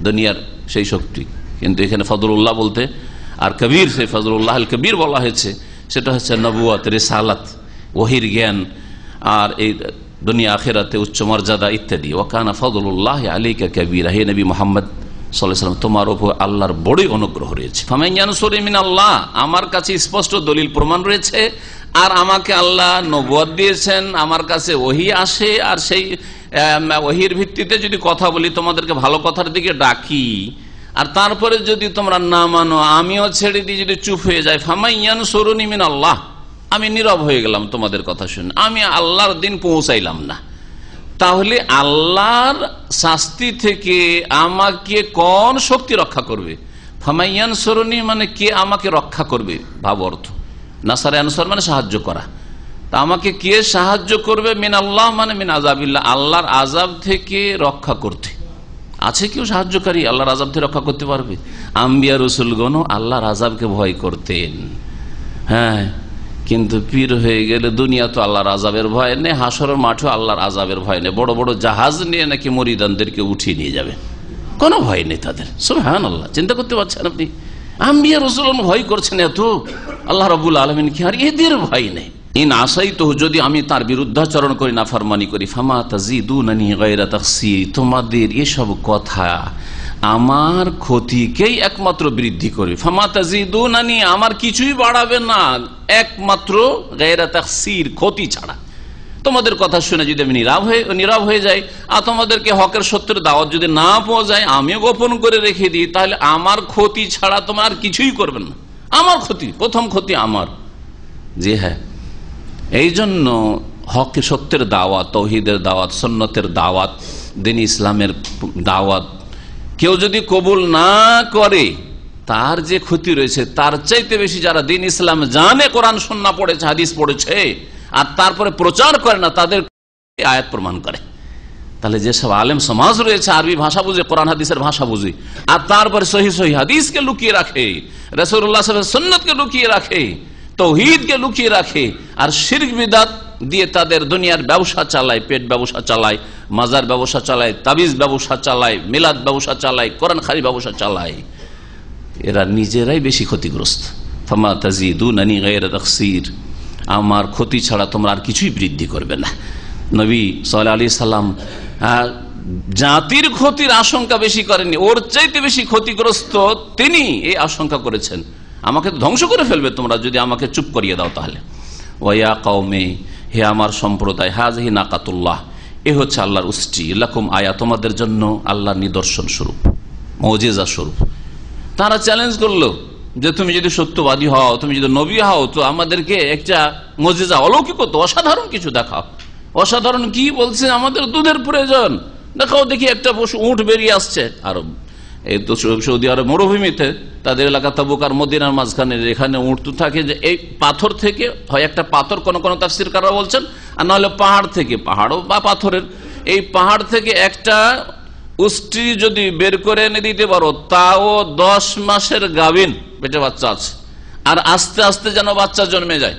দুনিয়ার সেই শক্তি। কিন্তু এখানে ফজলুল্লাহ বলতে আর কবির, সেই ফজলুল্লাহ আল কবির বলা হয়েছে, সেটা হচ্ছে নবুয়ত, রিসালাত, ওহির জ্ঞান, আর এই দুনিয়া আখিরাতে উচ্চ মর্যাদা ইত্যাদি। ওয়া কানা ফাদলুল্লাহি আলাইকা কাবীরা, হে নবী মুহাম্মদ সাল্লাল্লাহু আলাইহি ওয়াসাল্লাম, তোমার উপর আল্লাহর বড়ই অনুগ্রহ রয়েছে। ফামাইয়ানসুরনি মিনাল্লাহ, আমার কাছে স্পষ্ট দলিল প্রমাণ রয়েছে, আর আমাকে আল্লাহ নবুয়ত দিয়েছেন, আমার কাছে ওহী আসে, আর সেই ওহীর ভিত্তিতে যদি কথা বলি, তোমাদেরকে ভালো কথার দিকে ডাকি, আর তারপরে যদি তোমরা না মানো, আমিও ছেড়ে দিয়ে যদি চুপ হয়ে যায়, ফামাইয়ানসুরনি মিনাল্লাহ, আমি নীরব হয়ে গেলাম তোমাদের কথা শুনে, আমি আল্লাহর দিন পৌঁছাইলাম না, তাহলে আল্লাহর শাস্তি থেকে আমাকে কোন শক্তি রক্ষা করবে? ফামাইয়ানসুরনি মানে কে আমাকে রক্ষা করবে, ভাব অর্থ। নাসারে আনসার মানে সাহায্য করা, তা আমাকে কে সাহায্য করবে? মিনাল্লাহ মানে মিন আযাবিল্লাহ, আল্লাহর আযাব থেকে রক্ষা করতে। আছে কেউ সাহায্যকারী আল্লাহর আযাব থেকে রক্ষা করতে পারবে? আম্বিয়া রাসূলগণও আল্লাহর আযাবকে ভয় করতেন, হ্যাঁ, কিন্তু পীর হয়ে গেলে দুনিয়া তো আল্লাহর আযাবের ভয় নেই, হাসরের মাঠেও আল্লাহর আযাবের ভয় নেই। বড় বড় জাহাজ নিয়ে নাকি মুরিদানদেরকে উঠিয়ে নিয়ে যাবে, কোনো ভয় নেই তাদের। সুবহানাল্লাহ, চিন্তা করতে পারছেন আপনি? আম্বিয়া রাসূলগণ ভয় করছেন এত, আল্লাহ রাব্বুল আলামিন কি আর এদের ভয় নেই? ইন আসাইতুহু, যদি আমি তার বিরুদ্ধাচরণ করি, নাফরমানি করি, ফামা তাজিদুনানি গায়রা তাখসীর, তোমাদের এসব কথা আমার ক্ষতিকেই একমাত্র বৃদ্ধি করবে। ফামা তাজিদুনানি, আমার কিছুই বাড়াবে না, একমাত্র গায়রা তাখসীর, ক্ষতি ছাড়া। তোমাদের কথা শুনে যদি আমি নীরব হয়ে যাই, আর তোমাদেরকে হকের সত্যের দাওয়াত যদি না পাওয়া যায়, আমিও গোপন করে রেখে দিই, তাহলে আমার ক্ষতি ছাড়া তোমার আর কিছুই করবেন না। আমার ক্ষতি, প্রথম ক্ষতি আমার। জি হ্যাঁ, এই জন্য হকের সত্যের দাওয়াত, তাওহীদের দাওয়াত, সুন্নতের দাওয়াত, দ্বীন ইসলামের দাওয়াত কেউ যদি কবুল না করে, তার যে ক্ষতি রয়েছে তার চাইতে বেশি যারা দ্বীন ইসলাম জানে, কোরআন সুন্নাহ পড়েছে, হাদিস পড়েছে, আর তারপরে প্রচার করে না, তাদের আয়াত প্রমাণ করে। তাহলে যেসব আলেম সমাজ রয়েছে, আরবি ভাষা বুঝে, কোরআন হাদিসের ভাষা বুঝে, আর তারপরে সহিহ হাদিসকে লুকিয়ে রাখে, রাসূলুল্লাহ সাল্লাল্লাহু আলাইহি ওয়াসাল্লামের সুন্নাতকে লুকিয়ে রাখে, তাওহীদকে লুকিয়ে রাখে, আর শিরক বিদআত দিয়ে তাদের দুনিয়ার ব্যবসা চালায়, পেট ব্যবসা চালায়, মাজার ব্যবসা চালায়, তাবিজ ব্যবসা চালায়, মিলাদ ব্যবসা চালায়, কোরআন খারি ব্যবসা চালায়, এরা নিজেরাই বেশি ক্ষতিগ্রস্ত। ফামা তাজিদুনানি গায়রা তাখসীর, আমার ক্ষতি ছাড়া তোমরা আর কিছুই বৃদ্ধি করবে না। নবী সাল্লাল্লাহু আলাইহি সাল্লাম জাতির ক্ষতির আশঙ্কা বেশি করেননি, ওর চাইতে বেশি ক্ষতিগ্রস্ত তিনি এই আশঙ্কা করেছেন, আমাকে ধ্বংস করে ফেলবে তোমরা যদি আমাকে চুপ করিয়ে দাও। তাহলে ওয়া কওমে, হে আমার সম্প্রদায়, হাযিহি নাকাতুল্লাহ, এ হচ্ছে আল্লাহর উষ্টি, লাকুম আয়া, তোমাদের জন্য আল্লাহর নিদর্শন স্বরূপ, মুজিজা স্বরূপ। তারা চ্যালেঞ্জ করলো যে তুমি যদি সত্যবাদী হও, তুমি যদি নবী হও, তো আমাদেরকে একটা মুজিজা, অলৌকিকত্ব, অসাধারণ কিছু দেখাও। অসাধারণ কি বলছে? আমাদের দুধের প্রয়োজন, দেখাও দেখি একটা পশু, উট বেরিয়ে আসছে। আরব, এই তো সৌদি আরব মরুভূমিতে, তাদের এলাকা তাবুক আর মদিনার মাঝখানে, এখানে উট তো থাকে, যে এই পাথর থেকে হয় একটা পাথর, কোন কোন তাফসীরকাররা বলছেন, আর নাহলে পাহাড় থেকে, পাহাড়ও বা পাথরের, এই পাহাড় থেকে একটা উষ্ট্রি যদি বের করে এনে দিতে পারো, তাও 10 মাসের গাভীন, পেটে বাচ্চা আছে, আর আস্তে আস্তে যেন বাচ্চা জন্মে যায়,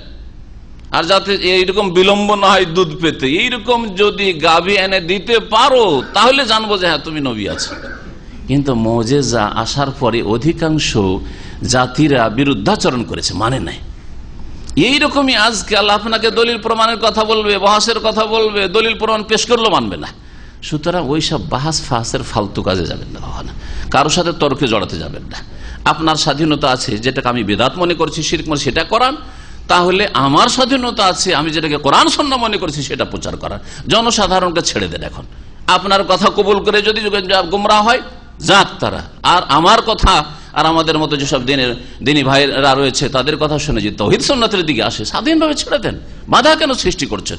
আর যাতে এইরকম বিলম্ব না হয় দুধ পেতে, এইরকম যদি গাভী এনে দিতে পারো তাহলে জানবো যে হ্যাঁ তুমি নবী আছো। কিন্তু মুজিজা আসার পরে অধিকাংশ জাতিরা বিরুদ্ধাচরণ করেছে, মানে নাই। এইরকমই আজকে আল্লাহ আপনাকে দলিল প্রমাণের কথা বলবে, বাহাসের কথা বলবে, দলিল প্রমাণ পেশ করলেও মানবে না। সুতরাং ওইসব বাহাস ফাহাসের ফালতু কাজে যাবেন না, কারোর সাথে তর্কে জড়াতে যাবেন না। আপনার স্বাধীনতা আছে, যেটাকে আমি বেদাত মনে করছি, শিরক মনে সেটা করান। তাহলে আমার স্বাধীনতা আছে, আমি যেটাকে কোরআন সুন্নাহ মনে করছি সেটা প্রচার করার। জনসাধারণকে ছেড়ে দেন। এখন আপনার কথা কবুল করে যদি গুমরাহ হয় যাক তারা, আর আমার কথা আর আমাদের মতো যেসব দিনী ভাইরা রয়েছে তাদের কথা শুনে যে তাওহীদ সুন্নাতের দিকে আসে, স্বাধীনভাবে ছেড়ে দেন। বাধা কেন সৃষ্টি করছেন?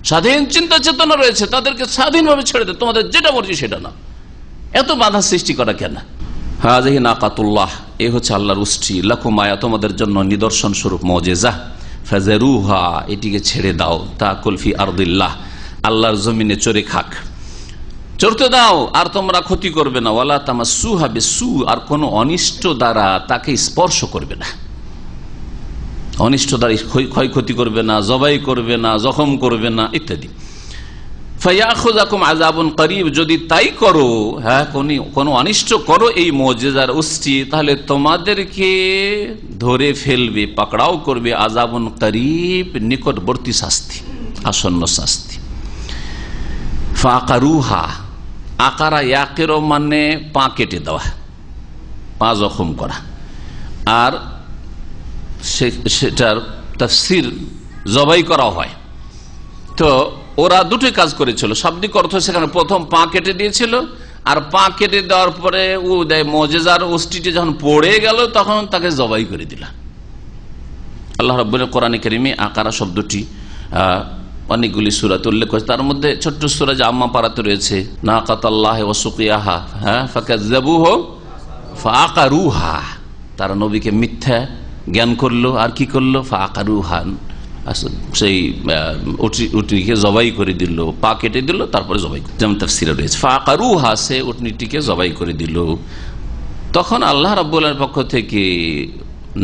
স্বাধীন চিন্তা চেতনা রয়েছে, তাদেরকে স্বাধীনভাবে ছেড়ে দেন, তোমাদের যেটা মর্জি সেটা না। এত বাধা সৃষ্টি করা কেন? হাযিহি নাকাতুল্লাহ, এই হচ্ছে আল্লাহর উষ্টি, লাকুম আয়া, তোমাদের জন্য নিদর্শন স্বরূপ মুজিজা, ফাযরুহা, এটিকে ছেড়ে দাও, তাকুল ফি আরদিল্লাহ, আল্লাহর জমিনে চরে খাক, চড়তে দাও, আর তোমরা ক্ষতি করবে না। ওয়ালা তামাসসুহা বিসু, আর কোন অনিষ্ট দ্বারা তাকে স্পর্শ করবে না, অনিষ্ট দ্বারা ক্ষয়ক্ষতি করবে না, জবাই করবে না, জখম করবে না ইত্যাদি। ফায়াখুযাকুম আযাবুন করিব, যদি তাই করো, হ্যাঁ কোন অনিষ্ট করো এই মুজিজার উষ্টি, তাহলে তোমাদেরকে ধরে ফেলবে, পাকড়াও করবে, আযাবুন করিব, নিকটবর্তী শাস্তি, আসন্ন শাস্তি। ফাকারুহা, আকারা ইয়াকেরো মানে পা কেটে দেওয়া, পা জখম করা। আর সেটার তাফসীর জবাই করা হয়। তো ওরা দুটোই কাজ করেছিল। শাব্দিক অর্থ সেখানে প্রথম পা কেটে দিয়েছিল, আর পা কেটে দেওয়ার পরে মুজিজার ওষ্টিটি যখন পড়ে গেল তখন তাকে জবাই করে দিল। আল্লাহ রাব্বুল কোরআনে কারীমে আকারা শব্দটি অনেকগুলি সূরাতে উল্লেখ করেছে। তার মধ্যে ছোট্ট সূরা যে আম্মা পারাতে রয়েছে, নাকাতাল্লাহি ওয়া সুকিয়াহা, হ্যাঁ, ফাকাযযাবুহু ফাআকারুহা, তারা নবীকে মিথ্যা জ্ঞান করলো, আর কি করলো, ফাআকারুহা, সেই উটনিকে জবাই করে দিল, পা কেটে দিল, তারপরে জবাই, যেমন তাফসীরে রয়েছে ফাআকারুহা, সে উটনিটিকে জবাই করে দিল। তখন আল্লাহ রাব্বুল আলামিনের পক্ষ থেকে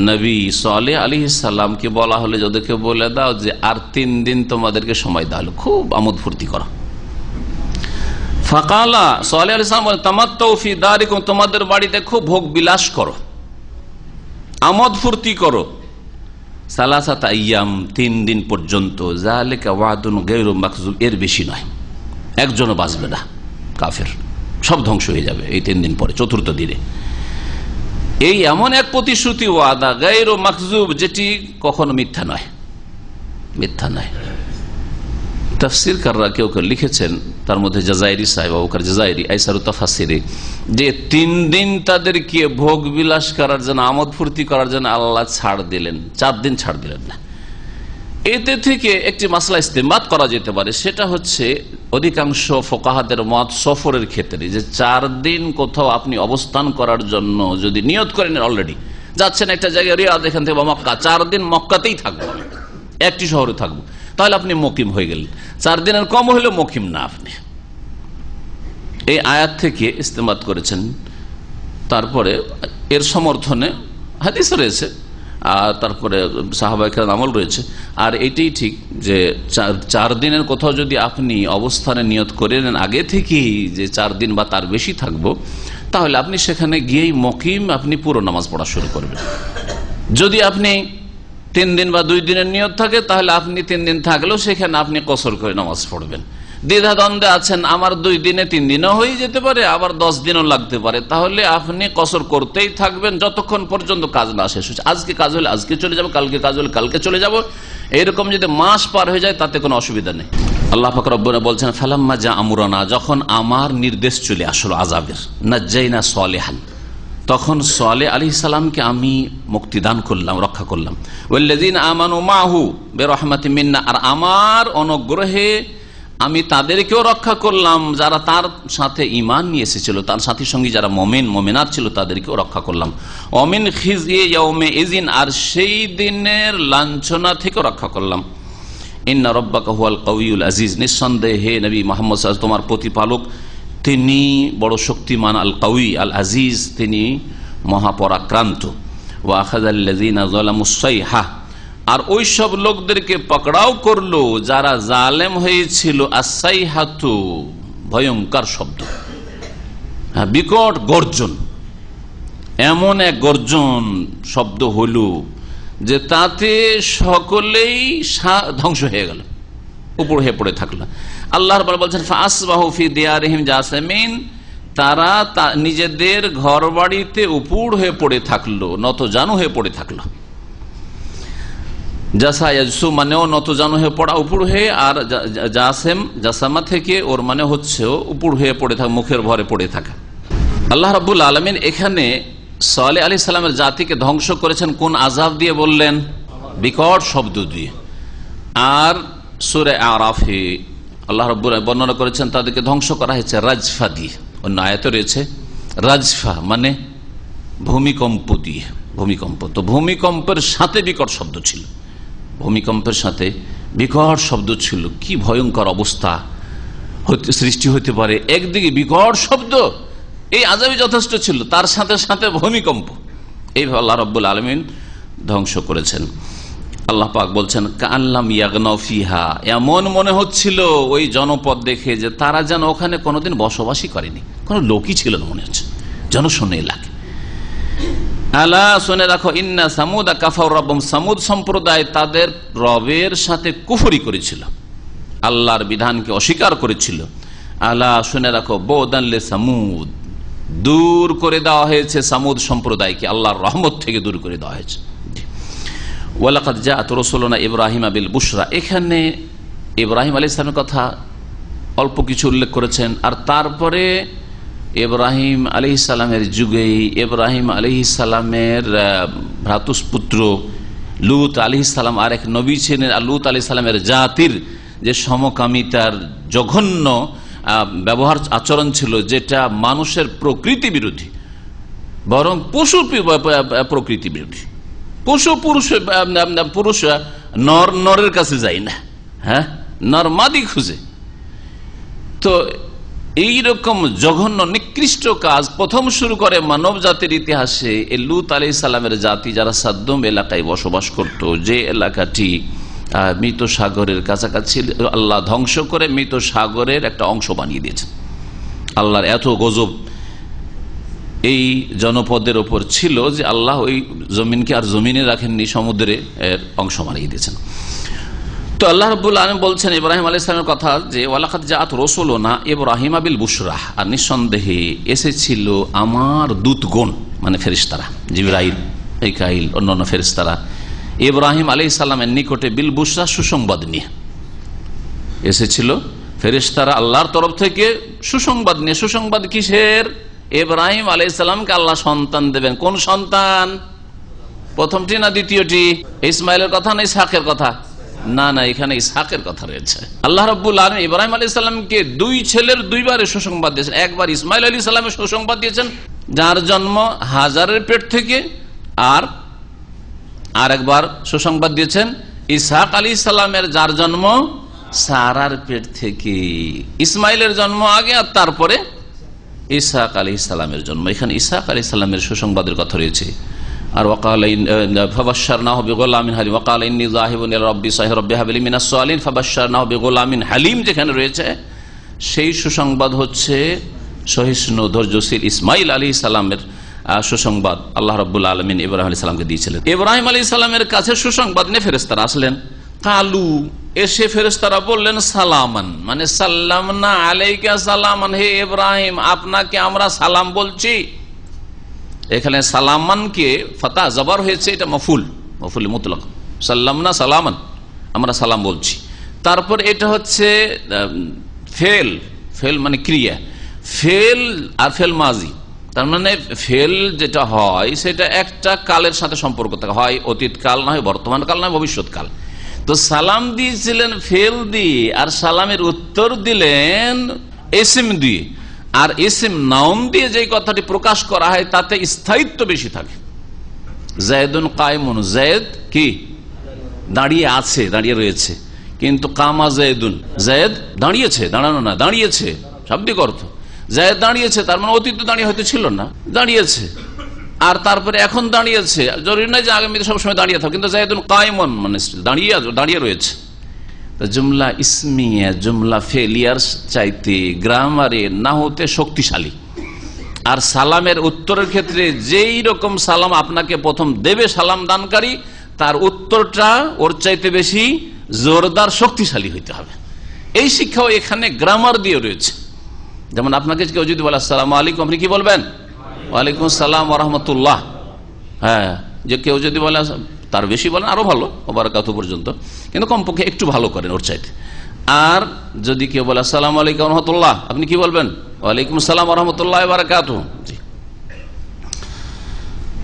নবী সালেহ আলাইহিস সালামকে বলা হলো, যাদেরকে বলে দাও যে আর 3 দিন তোমাদেরকে সময় দেওয়া হলো, খুব আমোদ ফুর্তি করো। ফাকালা, সালেহ আলাইহিস সালাম বলেন, তামাত্তাউ ফি দারিকুম, তোমাদের বাড়িতে খুব ভোগ বিলাস করো, আমোদ ফুর্তি করো। সালাসাতা আইয়াম, 3 দিন পর্যন্ত। যালিকা ওয়াদুন গায়রু মাকযুব, এর বেশি নয়, একজনও বাঁচবে না, কাফের সব ধ্বংস হয়ে যাবে এই 3 দিন পরে, চতুর্থ দিনে। এই এমন এক প্রতিশ্রুতি, ওয়াদা গায়রু মাকযুব, যেটি কখনো মিথ্যা নয়, মিথ্যা নয়। তাফসীরকাররা কেউ কেউ লিখেছেন, তার মধ্যে জাযাইরি সাহেব, আবু বকর জাযাইরি আইসারুত তাফসীরে, যে 3 দিন তাদেরকে ভোগ বিলাস করার জন্য, আমোদ ফুর্তি করার জন্য আল্লাহ ছাড় দিলেন, 4 দিন ছাড় দিলেন না। এতে থেকে একটি মাসলা ইস্তেমবাদ করা যেতে পারে, সেটা হচ্ছে অধিকাংশ ফুকাহাদের মত সফরের ক্ষেত্রে, যে 4 দিন কোথাও আপনি অবস্থান করার জন্য যদি নিয়ত করেন, অলরেডি যাচ্ছেন একটা জায়গায়, রিয়াদ এখান থেকে বা মক্কা, 4 দিন মক্কাতেই থাকবো, একটি শহরে থাকবো, তাহলে আপনি মুকিম হয়ে গেলেন। 4 দিনের কম হলে মুকিম না আপনি। এই আয়াত থেকে ইস্তেমবাদ করেছেন। তারপরে এর সমর্থনে হাদিস রয়েছে, আর তারপরে সাহাবায়ে কেরাম আমল রয়েছে। আর এটাই ঠিক যে 4 দিনের কোথাও যদি আপনি অবস্থানে নিয়ত করে নেন আগে থেকেই যে 4 দিন বা তার বেশি থাকবো, তাহলে আপনি সেখানে গিয়েই মুকিম, আপনি পুরো নামাজ পড়া শুরু করবেন। যদি আপনি 3 দিন বা 2 দিনের নিয়ত থাকে, তাহলে আপনি 3 দিন থাকলেও সেখানে আপনি কসর করে নামাজ পড়বেন। দ্বিধা দ্বন্দ্বে আছেন, আমার 2 দিনে 3 দিনও হয়ে যেতে পারে, আবার 10 দিনও লাগতে পারে, তাহলে আপনি কসর করতেই থাকবেন যতক্ষণ পর্যন্ত কাজ না শেষ হচ্ছে। আজকে কাজ হলে আজকে চলে যাব, কালকে কাজ হলে কালকে চলে যাব, এরকম যদি মাস পার হয়ে যায় তাতে কোনো অসুবিধা নেই। আল্লাহ পাক রব্বুনা বলছেন, ফালাম্মা জা আমরুনা, যখন আমার নির্দেশ চলে আসলো আযাবের, নাজ্জাইনা সালেহান, তখন সালেহ আলাইহিস সালামকে আমি মুক্তিদান করলাম, রক্ষা করলাম। ওয়াল্লাযিনা আমানু মাহু বিরহমাতিন মিন্না, আর আমার অনুগ্রহে আমি তাদেরকেও রক্ষা করলাম যারা তার সাথে ঈমান নিয়ে এসেছিল, তার সাথী সঙ্গী যারা মুমিন মুমিনাত ছিল তাদেরকেও রক্ষা করলাম। অমিন খিজি ইয়াউমে ইজিন, আর সেই দিনের লাঞ্ছনা থেকে রক্ষা করলাম। ইন্না রাব্বাকা হুয়াল কাউইয়ুল আজিজ, নিঃসন্দেহে নবী মুহাম্মদ সাল্লাল্লাহু আলাইহি ওয়াসাল্লাম, তোমার প্রতিপালক তিনি বড় শক্তিমান, আল কাউই আল আজিজ, তিনি মহাপরাক্রান্ত। ওয়া আখাযাল্লাযীনা যালামুস সাইহা, আর ওই সব লোকদেরকে পকড়াও করলো যারা জালেম হয়েছিল। আসাইহাতু, ভয়ঙ্কর শব্দ, বিকট গর্জন, এমন এক গর্জন শব্দ হল যে তাতে সকলেই ধ্বংস হয়ে গেল, উপর হয়ে পড়ে থাকলো। আল্লাহ রাব্বুল বলছেন ফাসবাহু ফি দিয়ারিহিম জাসিমিন, তারা নিজেদের ঘর বাড়িতে উপুড় হয়ে পড়ে থাকলো, নতজানু হয়ে পড়ে থাকলো। জাসা ইয়াজসু মানেও নতজানু হয়ে পড়া, উপুড় হয়ে, আর জাসেম জাসামা থেকে ওর মানে হচ্ছে উপুড় হয়ে পড়ে থাকা, মুখের ভরে পড়ে থাকা। আল্লাহ রাব্বুল আলামিন এখানে সালেহ আলাইহিস সালামের জাতিকে ধ্বংস করেছেন কোন আযাব দিয়ে বললেন? বিকট শব্দ দিয়ে। আর সূরা আরাফে আল্লাহ রাব্বুল বর্ণনা করেছেন তাদেরকে ধ্বংস করা হয়েছে রাজফা দিয়ে। অন্য আয়াতে রয়েছে রাজফা মানে ভূমিকম্প দিয়ে, ভূমিকম্প। তো ভূমিকম্পের সাথে বিকট শব্দ ছিল, ভূমিকম্পের সাথে বিকট শব্দ ছিল। কি ভয়ঙ্কর অবস্থা সৃষ্টি হতে পারে! একদিকে বিকট শব্দ, এই আযাবই যথেষ্ট ছিল, তার সাথে সাথে ভূমিকম্প। এইভাবে আল্লাহ রাব্বুল আলামিন ধ্বংস করেছেন। আল্লাহ পাক বলছেন কাআল্লাম ইয়াগনাউ ফিহা, এমন মনে হচ্ছিল ওই জনপদ দেখে যে তারা যেন ওখানে কোনোদিন বসবাসই করেনি, কোনো লোকই ছিল না মনে হচ্ছে, জনশূন্য এলাকা। আলা, শুনে রাখো, ইন্না সামুদা কাফার রাব্বুহুম, সামুদ সম্প্রদায় তাদের রবের সাথে কুফরি করেছিল, আল্লাহর বিধানকে অস্বীকার করেছিল। আলা, শুনে রাখো, বুদান লি সামুদ, দূর করে দেওয়া হয়েছে সামুদ সম্প্রদায়কে, আল্লাহর রহমত থেকে দূর করে দেওয়া হয়েছে। ওয়ালাকাদ জাআত রাসূলুনা ইব্রাহিম বিল বুশরা, এখানে ইব্রাহিম আলাইহিস সালামের কথা অল্প কিছু উল্লেখ করেছেন। আর তারপরে ইব্রাহিম আলাইহিস সালামের যুগেই ইব্রাহিম আলাইহিস সালামের ভ্রাতুষ্পুত্র লূত আলাইহিস সালাম আরেক নবী ছিলেন। আর লূত আলাইহিস সালামের জাতির যে সমকামিতার জঘন্য ব্যবহার আচরণ ছিল, যেটা মানুষের প্রকৃতি বিরোধী, বরং পশু প্রকৃতি বিরোধী। পশু পুরুষ নরের কাছে যায় না, হ্যাঁ, নর মাদি খুঁজে। তো এইরকম জঘন্য নিকৃষ্ট কাজ প্রথম শুরু করে মানব জাতির ইতিহাসে এই লূত আলাইহিস সালামের জাতি, যারা সাদ্দম এলাকায় বসবাস করত, যে এলাকাটি মৃত সাগরের কাছাকাছি। আল্লাহ ধ্বংস করে মৃত সাগরের একটা অংশ বানিয়ে দিয়েছেন। আল্লাহর এত গজব এই জনপদের ওপর ছিল যে আল্লাহ ওই জমিনকে আর জমিনে রাখেননি, সমুদ্রে এর অংশ বানিয়ে দিয়েছেন। তো আল্লাহ রাব্বুল আলামিন বলছেন ইব্রাহিম আলাইহিস সালামের কথা যে ওয়ালাকাদ জাআত রাসূলুনা ইব্রাহিম বিল বুশরা, আর নিঃসন্দেহে এসেছিল আমার দূতগণ, মানে ফেরেশতারা, জিবরাইল, মিকাইল, অন্যান্য ফেরেশতারা ইব্রাহিম আলাইহিস সালামের নিকটে বিল বুশরা, সুসংবাদ নিয়ে এসেছিল। ফেরেশতারা আল্লাহর তরফ থেকে সুসংবাদ নিয়ে। সুসংবাদ কিসের? ইব্রাহিম আলাইহিস সালামকে আল্লাহ সন্তান দেবেন। কোন সন্তান? প্রথমটি না দ্বিতীয়টি? ইসমাইলের কথা না ইসহাকের কথা? না না, এখানে ইসহাকের কথা রয়েছে। আল্লাহ রাব্বুল আলামিন ইব্রাহিম আলাইহিস সালামকে দুই ছেলের দুইবারে সুসংবাদ দিয়েছেন। একবার ইসমাইল আলাইহিস সালামের সুসংবাদ দিয়েছেন, যার জন্ম হাজারের পেট থেকে, আর একবার সুসংবাদ দিয়েছেন ইসহাক আলাইহিস সালামের, যার জন্ম সারার পেট থেকে। ইসমাইলের জন্ম আগে, আর তারপরে ইসহাক আলাইহিস সালামের জন্ম। এখানে ইসহাক আলাইহিস সালামের সুসংবাদের কথা রয়েছে। আর ফাবাশশারনাহু বিগুলামিন হালিম ওয়া ক্বালা ইন্নী যাহিবুন ইলা রাব্বি সাইরাব্বি হাবলি মিনাস সালিহিন ফাবাশশারনাহু বিগুলামিন হালিম যেখানে রয়েছে, সেই সুসংবাদ হচ্ছে সহিষ্ণু ধৈর্যশীল ইসমাইল আলাইহিস সালামের সুসংবাদ আল্লাহ রাব্বুল আলামিন ইব্রাহিম আলাইহিস সালামকে দিয়েছিলেন। ইব্রাহিম আলাইহিস সালামের কাছে সুসংবাদ নিয়ে ফেরেশতারা আসলেন। কালু, এসে ফেরেশতারা বললেন সালামান, মানে সাল্লামনা আলাইকা সালামান, হে ইব্রাহিম আপনাকে আমরা সালাম বলছি। এখানে সালামানকে ফাতা জবর হয়েছে, এটা মফুল মুতলাক, সাল্লামনা সালামান, আমরা সালাম বলছি। তারপর এটা হচ্ছে ফেল মানে ক্রিয়া, ফেল আর ফেল মাজি, তার মানে ফেল যেটা হয় সেটা একটা কালের সাথে সম্পর্ক থাকে, হয় অতীতকাল, না হয় বর্তমান কাল, না হয় ভবিষ্যৎকাল। তো সালাম দিয়েছিলেন ফেল দিয়ে, আর সালামের উত্তর দিলেন ইসম দিয়ে। আর ইসম নাউন দিয়ে যে কথাটি প্রকাশ করা হয় তাতে স্থায়িত্ব বেশি থাকে। জায়দুন কায়মুন, জায়দ কি দাঁড়িয়ে আছে, দাঁড়িয়ে রয়েছে, কিন্তু কামা জায়দুন, জায়দ দাঁড়িয়েছে, দাঁড়ানো না, দাঁড়িয়েছে শাব্দিক অর্থ। জায়দ দাঁড়িয়েছে, তার মানে অতীত দাঁড়িয়ে হয়তো ছিল না, দাঁড়িয়েছে। আর তারপরে এখন দাঁড়িয়েছে, জরুরি নয় যে আগামীতে সবসময় দাঁড়িয়ে থাকবে, কিন্তু জাইদুন কায়মন মানে দাঁড়িয়ে রয়েছে। তো জুমলা ইসমিয়া জুমলা ফেলিয়ার চাইতে গ্রামারে না হতে শক্তিশালী। আর সালামের উত্তরের ক্ষেত্রে যেই রকম সালাম আপনাকে প্রথম দেবে সালাম দানকারী, তার উত্তরটা ওর চাইতে বেশি জোরদার শক্তিশালী হইতে হবে। এই শিক্ষাও এখানে গ্রামার দিয়ে রয়েছে। যেমন আপনাকে কেউ যদি বলে আসসালামু আলাইকুম, আপনি কি বলবেন? ওয়ালাইকুম আসসালাম ওয়া রাহমাতুল্লাহ। হ্যাঁ, যে কেউ যদি বলে তার বেশি বলেন আরো ভালো, বারাকাতু পর্যন্ত, কিন্তু কমপক্ষে একটু ভালো করেন ওর চাইতে। আর যদি কেউ বলে আসসালামু আলাইকুম ওয়া রাহমাতুল্লাহ, আপনি কি বলবেন? ওয়ালাইকুম আসসালাম ওয়া রাহমাতুল্লাহি ওয়া বারাকাতুহু।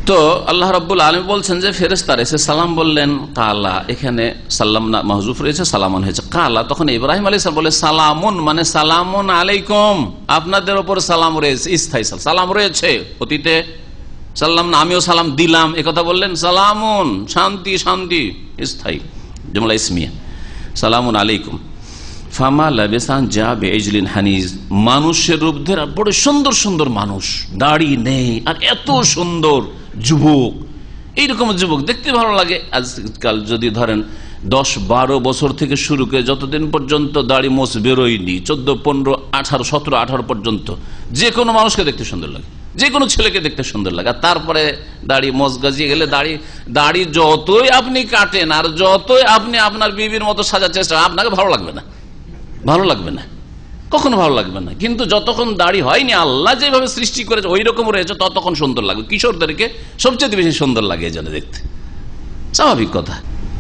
তো আল্লাহ রাব্বুল আলামিন বলছেন যে ফেরেশতারা এসে সালাম বললেন, কালা, এখানে সাল্লাম না মাহজুফ রয়েছে, সালামন হয়েছে। কালা, তখন ইব্রাহিম আলাইহিস সালাম বলে সালামুন মানে সালামুন আলাইকুম, আপনাদের উপর সালাম রয়েছে, স্থায়ী সালাম রয়েছে। অতীতে সাল্লাম না, আমিও সালাম দিলাম, একথা বললেন। সালামুন শান্তি, শান্তি স্থায়ী জুমলা ইসমিয়া, সালামুন আলাইকুম। ফামা লাবেসান যাবে ইজলিন হানিজ, মানুষের রূপ ধরে বড় সুন্দর সুন্দর মানুষ, দাড়ি নেই আর এত সুন্দর যুবক, এইরকম যুবক দেখতে ভালো লাগে। আজকাল যদি ধরেন 10-12 বছর থেকে শুরু করে যতদিন পর্যন্ত দাড়ি মোছ বেরোয়নি, 14, 15, 18, 17, 18 পর্যন্ত যে কোনো মানুষকে দেখতে সুন্দর লাগে, যে কোনো ছেলেকে দেখতে সুন্দর লাগে। আর তারপরে দাড়ি মোছ গজিয়ে গেলে দাড়ি যতই আপনি কাটেন আর যতই আপনি আপনার বিবির মতো সাজার চেষ্টা, আপনাকে ভালো লাগবে না, ভালো লাগবে না, কখনো ভালো লাগবে না। কিন্তু যতক্ষণ দাড়ি হয়নি, আল্লাহ যেভাবে সৃষ্টি করেছে ওই রকম রয়েছে, ততক্ষণ সুন্দর লাগবে। কিশোরদেরকে সবচেয়ে বেশি সুন্দর লাগে এই জন্য দেখতে, স্বাভাবিক কথা।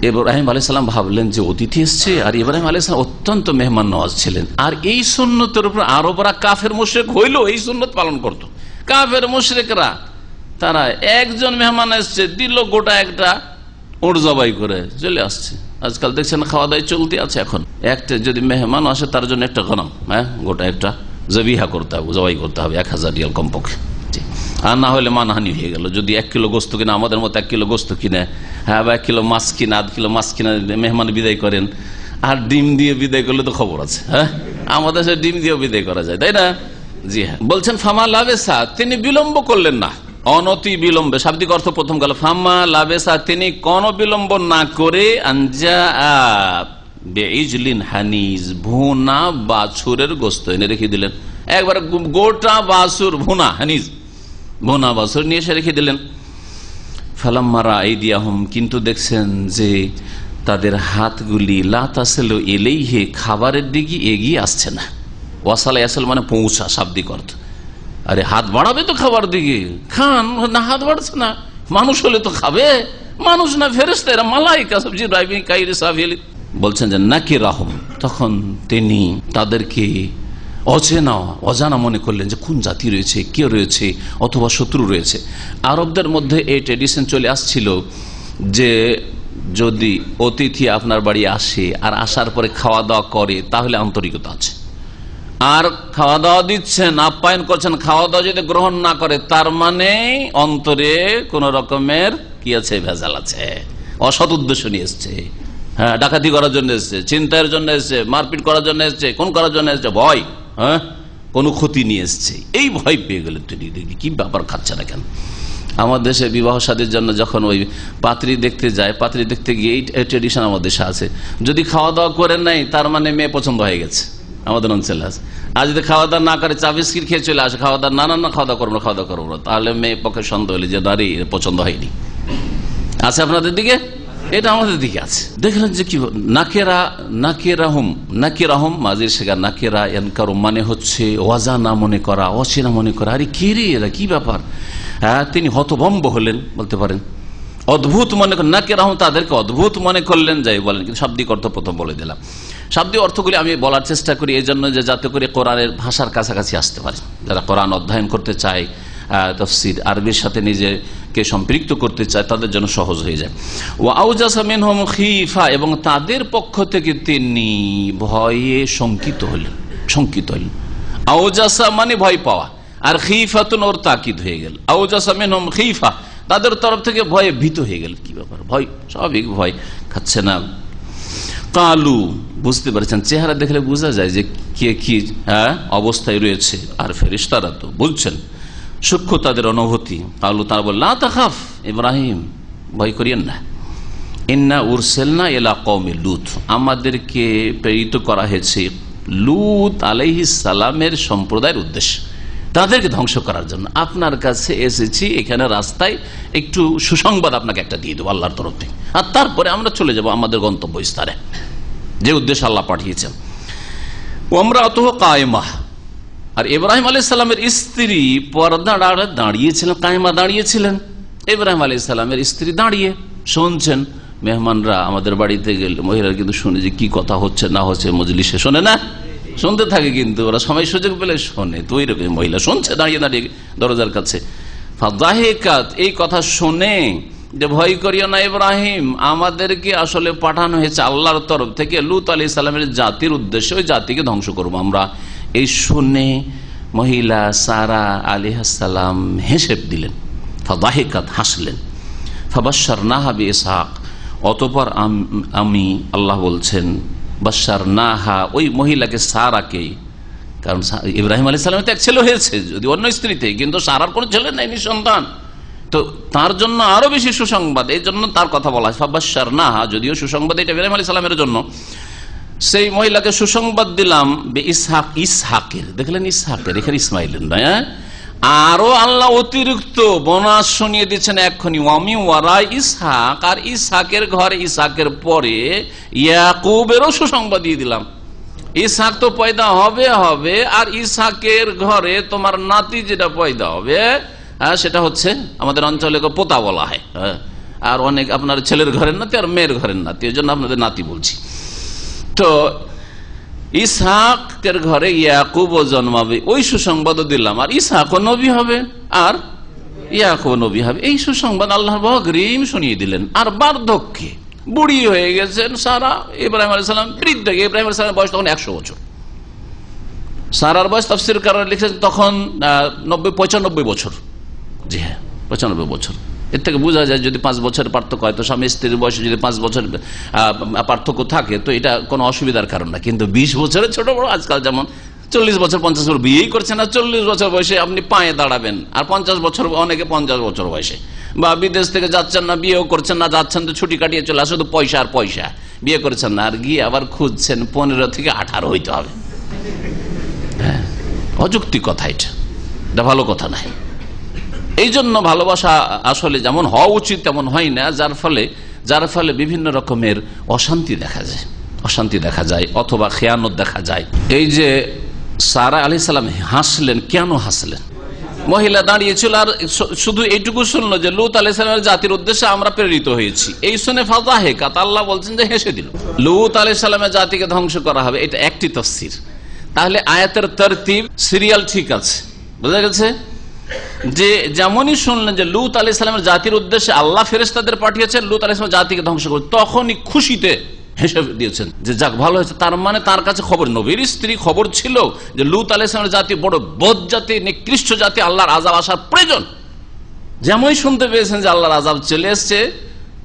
ইব্রাহিম আলাইহিস সালাম ভাবলেন যে অতিথি এসছে, আর ইব্রাহিম আলাইহিস সালাম অত্যন্ত মেহমান নওয়াজ ছিলেন। আর এই সুন্নতের উপর আরবরা কাফের মুশরিক হইলেও এই সুন্নত পালন করত। কাফের মুশরিকরা তারা একজন মেহমান এসছে, দিল গোটা একটা উট জবাই করে চলে আসছে। আজকাল দেখছেন খাওয়া দাওয়া চলতে আছে। এখন একটা যদি মেহমান আসে তার জন্য একটা গণম, হ্যাঁ, গোটা একটা জবিহা করতে হবে, জবাই করতে হবে, 1000 রিয়াল কমপক্ষে। আর না হলে মানহানি হয়ে গেল। যদি 1 কিলো গোস্ত কিনা, আমাদের মতো 1 কিলো গোস্ত কিনে, হ্যাঁ, বা 1 কিলো মাছ কিনা, 1 কিলো মাছ কিনা মেহমান বিদায় করেন, আর ডিম দিয়ে বিদায় করলে তো খবর আছে। হ্যাঁ, আমাদের সে ডিম দিয়েও বিদায় করা যায়, তাই না? জি হ্যাঁ। বলছেন ফামা লাবেসা, তিনি বিলম্ব করলেন না, অনতি বিলম্বে। শাব্দিক অর্থ প্রথম গেল ফামা লাবেসা, তিনি কোন বিলম্ব না করে আনজা বেইজলিন হানিজ, ভুনা বাছুরের গোস্ত এনে রেখে দিলেন। একবার গোটা বাছুর ভুনা, হানিজ ভুনা বাছুর নিয়ে এসে রেখে দিলেন। ফালাম্মারা আইদিয়াহুম, কিন্তু দেখছেন যে তাদের হাতগুলি লা তাসিলু ইলাইহি, খাবারের দিকে এগিয়ে আসছে না। ওয়াসালা ইয়াসাল মানে পৌঁছা, শাব্দিক অর্থ। আরে হাত বাড়াবে তো খাবার দিকে, খান না, হাত বাড়ছে না। মানুষ হলে তো খাবে, মানুষ না ফেরেশতা, এরা মালাইকা, সবজি ড্রাইভিং কাইরে সাফিল। বলছেন যে নাকিরাহুম, তখন তিনি তাদেরকে অজানা মনে করলেন যে কোন জাতি রয়েছে, কে রয়েছে, অথবা শত্রু রয়েছে। আরবদের মধ্যে এই ট্রেডিশন চলে আসছিল যে যদি অতিথি আপনার বাড়ি আসে আর আসার পরে খাওয়া দাওয়া করে, তাহলে আন্তরিকতা আছে। আর খাওয়া দাওয়া দিচ্ছেন, আপ্যায়ন করছেন, খাওয়া দাওয়া যদি গ্রহণ না করে, তার মানে অন্তরে কোন রকমের কি আছে, ভেজাল আছে, অসৎ উদ্দেশ্য নিয়ে এসছে। হ্যাঁ, ডাকাতি করার জন্য এসছে, চিন্তার জন্য এসছে, মারপিট করার জন্য এসছে, কোন করার জন্য এসছে, ভয়, হ্যাঁ, কোন ক্ষতি নিয়ে এসছে। এই ভয় পেয়ে গেলে তিনি দেখি কি ব্যাপার, খাচ্ছে না কেন। আমার দেশে বিবাহ শাদীর জন্য যখন ওই পাত্রী দেখতে যায়, পাত্রী দেখতে গিয়ে এই ট্রেডিশন আমার দেশে আছে, যদি খাওয়া দাওয়া করে নাই তার মানে মেয়ে পছন্দ হয়ে গেছে, আমাদের অঞ্চলে আছে। আর যদি খাওয়া দাওয়া না করে, চা বিস্কিট খেয়ে চলে আসে, খাওয়া দাওয়া না খাওয়া দাওয়া করবো না, খাওয়া দাওয়া করবো না, তাহলে মেয়ে পক্ষে সন্দেহ হলে যে নারী পছন্দ হয়নি। আছে আপনাদের দিকে? এটা আমাদের দিকে আছে। দেখলেন যে কি নাকিরাহুম মাজির শেখা, নাকিরা এনকারুম মানে হচ্ছে অজানা মনে করা, অচেনা মনে করা। আরে কি রে, এরা কি ব্যাপার? হ্যাঁ, তিনি হতভম্ব হলেন বলতে পারেন, অদ্ভুত মনে করেন। নাকিরাহুম, তাদেরকে অদ্ভুত মনে করলেন, যাই বলেন, কিন্তু শাব্দিক অর্থ প্রথম বলে দিলাম। শাব্দিক অর্থগুলি আমি বলার চেষ্টা করি এই জন্য যে যাতে করে কোরআনের ভাষার কাছাকাছি আসতে পারে। যারা কোরআন অধ্যয়ন করতে চায়, তাফসীর আরবির সাথে নিজেকে সম্পৃক্ত করতে চায়, তাদের জন্য সহজ হয়ে যায়। ওয়া আউজাসা মিনহুম খিফা, এবং তাদের পক্ষ থেকে তিনি ভয়ে শঙ্কিত হলেন। আউজাসা মানে ভয় পাওয়া, আর খিফাতুন ওর তাকিদ হয়ে গেল। আউজাসা মিনহুম খিফা, তাদের তরফ থেকে ভয়ে ভীত হয়ে গেল। কি ব্যাপার, ভয়, স্বাভাবিক ভয়, খাচ্ছে না। কালু, বুঝতে পারছেন, চেহারা দেখলে বোঝা যায় যে কে কি অবস্থায় রয়েছে। আর ফেরেশতারা তো বলছেন সূক্ষ্ম তাদের অনুভূতি। আল্লাহ তাআলা বললেন লা তাখাফ ইব্রাহিম, ভয় করিয়েন না, ইন্না উরসিলনা ইলা কওমি লূত, আমাদেরকে প্রেরিত করা হয়েছে লূত আলাইহিস সালামের সম্প্রদায়ের উদ্দেশ্যে, তাদেরকে ধ্বংস করার জন্য আপনার কাছে এসেছি। এখানে রাস্তায় একটু সুসংবাদ আপনাকে একটা দিয়ে দেবো আল্লাহর তরফ থেকে, আর তারপরে আমরা চলে যাব আমাদের গন্তব্যস্থানে, যে উদ্দেশ্যে আল্লাহ পাঠিয়েছেন। ওমরাতুহু কায়েমা, আর ইব্রাহিম আলাইহিস সালামের স্ত্রী পর্দা দাঁড়িয়েছিলেন, কায়েমা দাঁড়িয়েছিলেন। ইব্রাহিম আলাইহিস সালামের স্ত্রী দাঁড়িয়ে শুনছেন। মেহমানরা আমাদের বাড়িতে গেলে মহিলারা কিন্তু শুনে যে কি কথা হচ্ছে না হচ্ছে, মজলিসে শোনে না, শুনতে থাকে, কিন্তু ওরা সময় সুযোগ পেলে শোনে। তো ওইরকম মহিলা শুনছে দাঁড়িয়ে দাঁড়িয়ে দরজার কাছে। ফাদাহিকাত, এই কথা শুনে যে ভয় করিও না ইব্রাহিম, আমাদেরকে আসলে পাঠানো হয়েছে আল্লাহর তরফ থেকে লূত আলাইহিস সালামের জাতির উদ্দেশ্যে, ওই জাতিকে ধ্বংস করবো আমরা। এই শুনে মহিলা সারা আলাইহিস সালাম হেসে দিলেন, ফাদাহিকাত, হাসলেন। ফাবাশশারনাহা বিইসহাক, অতঃপর আমি, আল্লাহ বলছেন, বাশশারনাহা, ওই মহিলাকে সারাকে, কারণ ইব্রাহিম আলাইহিস সালামের তো এক ছেলে হয়েছে, যদি অন্য স্ত্রীতে, কিন্তু সারার কোনো ছেলে নেই, নিঃসন্তান, তো তার জন্য আরো বেশি সুসংবাদ, এই জন্য তার কথা বলা হয় ফাবাশশারনাহা, যদিও সুসংবাদ এটা ইব্রাহিম আলাইহিস সালামের জন্য। সেই মহিলাকে সুসংবাদ দিলাম ইসহাক, ইসহাকের, দেখলেন ইসহাকের, এখানে ইসমাইলের নয়, আরো আল্লাহ অতিরিক্ত বোনাস শুনিয়ে দিচ্ছেন এক্ষুনি, ওয়ামি ওয়ারা ইসহাক, আর ইসহাকের ঘরে, ইসহাকের পরে ইয়াকুবেরও সুসংবাদ দিয়ে দিলাম। ইসহাক তো পয়দা হবে, আর ইসহাকের ঘরে তোমার নাতি যেটা পয়দা হবে, সেটা হচ্ছে আমাদের অঞ্চলে পোতা বলা হয়, আর অনেক আপনার ছেলের ঘরের নাতি আর মেয়ের ঘরের নাতি, এই জন্য আপনাদের নাতি বলছি। তো ইসহাকের ঘরে ইয়াকুবও জন্মাবে, ওই সুসংবাদও দিলাম, আর ইসহাকও নবী হবে আর ইয়াকুব নবী হবে, এই সুসংবাদ আল্লাহর অগ্রিম শুনিয়ে দিলেন। আর বার্ধক্যে বুড়ি হয়ে গেছেন সারা, ইব্রাহিম আলাইহিস সালাম বৃদ্ধ, ইব্রাহিম আলাইহিস সালামের বয়স তখন 100 বছর, সারার বয়স তাফসীরকাররা লিখেছেন তখন 95 বছর। জি হ্যাঁ, 95 বছর। এর থেকে বোঝা যায় যদি 5 বছরের পার্থক্য হয়, তো স্বামী স্ত্রীর বয়সে যদি 5 বছর পার্থক্য থাকে তো এটা কোনো অসুবিধার কারণ না। কিন্তু 20 বছরের ছোট বড়, আজকাল যেমন 40 বছর 50 বছর বিয়েই করছে না, 40 বছর বয়সে আপনি পায়ে দাঁড়াবেন, আর 50 বছর, অনেকে 50 বছর বয়সে, বা বিদেশ থেকে যাচ্ছেন না, বিয়েও করছেন না, যাচ্ছেন তো ছুটি কাটিয়ে চলে আসে, তো পয়সা আর পয়সা, বিয়ে করেছেন না, আর গিয়ে আবার খুঁজছেন 15 থেকে 18 হইতে হবে। হ্যাঁ, অযৌক্তিক কথা, এটা ভালো কথা নাই। এই জন্য ভালোবাসা আসলে যেমন হওয়া উচিত তেমন হয় না, যার ফলে বিভিন্ন রকমের অশান্তি দেখা যায়, অথবা খেয়ানত দেখা যায়। এই যে সারা আলাইহিস সালাম হাসলেন, কেন হাসলেন? মহিলা দাঁড়িয়েছিল আর শুধু এইটুকু শুনলো যে লূত আলাইহিস সালামের জাতির উদ্দেশ্যে আমরা প্রেরিত হয়েছি, এই শুনে ফাদাহিকাত, আল্লাহ বলছেন যে হেসে দিল। লূত আলাইহিস সালামের জাতিকে ধ্বংস করা হবে, এটা একটি তাফসীর। তাহলে আয়াতের তরতিব, সিরিয়াল ঠিক আছে, বোঝা গেছে যে যেমনই শুনলেন যে লূত আলাইহিস সালামের জাতির উদ্দেশ্যে আল্লাহ ফেরেশতাদের পাঠিয়েছেন লূত আলাইহিস সালামের জাতিকে ধ্বংস করতে, তখনই খুশিতে হেসে দিয়েছেন যে যাক ভালো হয়েছে। তার মানে তার কাছে খবর, নবীর স্ত্রী খবর ছিল যে লূত আলাইহিস সালামের জাতি বড় বদ জাতি, নিকৃষ্ট জাতি, আল্লাহর আযাব আসার প্রয়োজন। যেমনই শুনতে পেয়েছেন যে আল্লাহর আযাব চলে এসছে,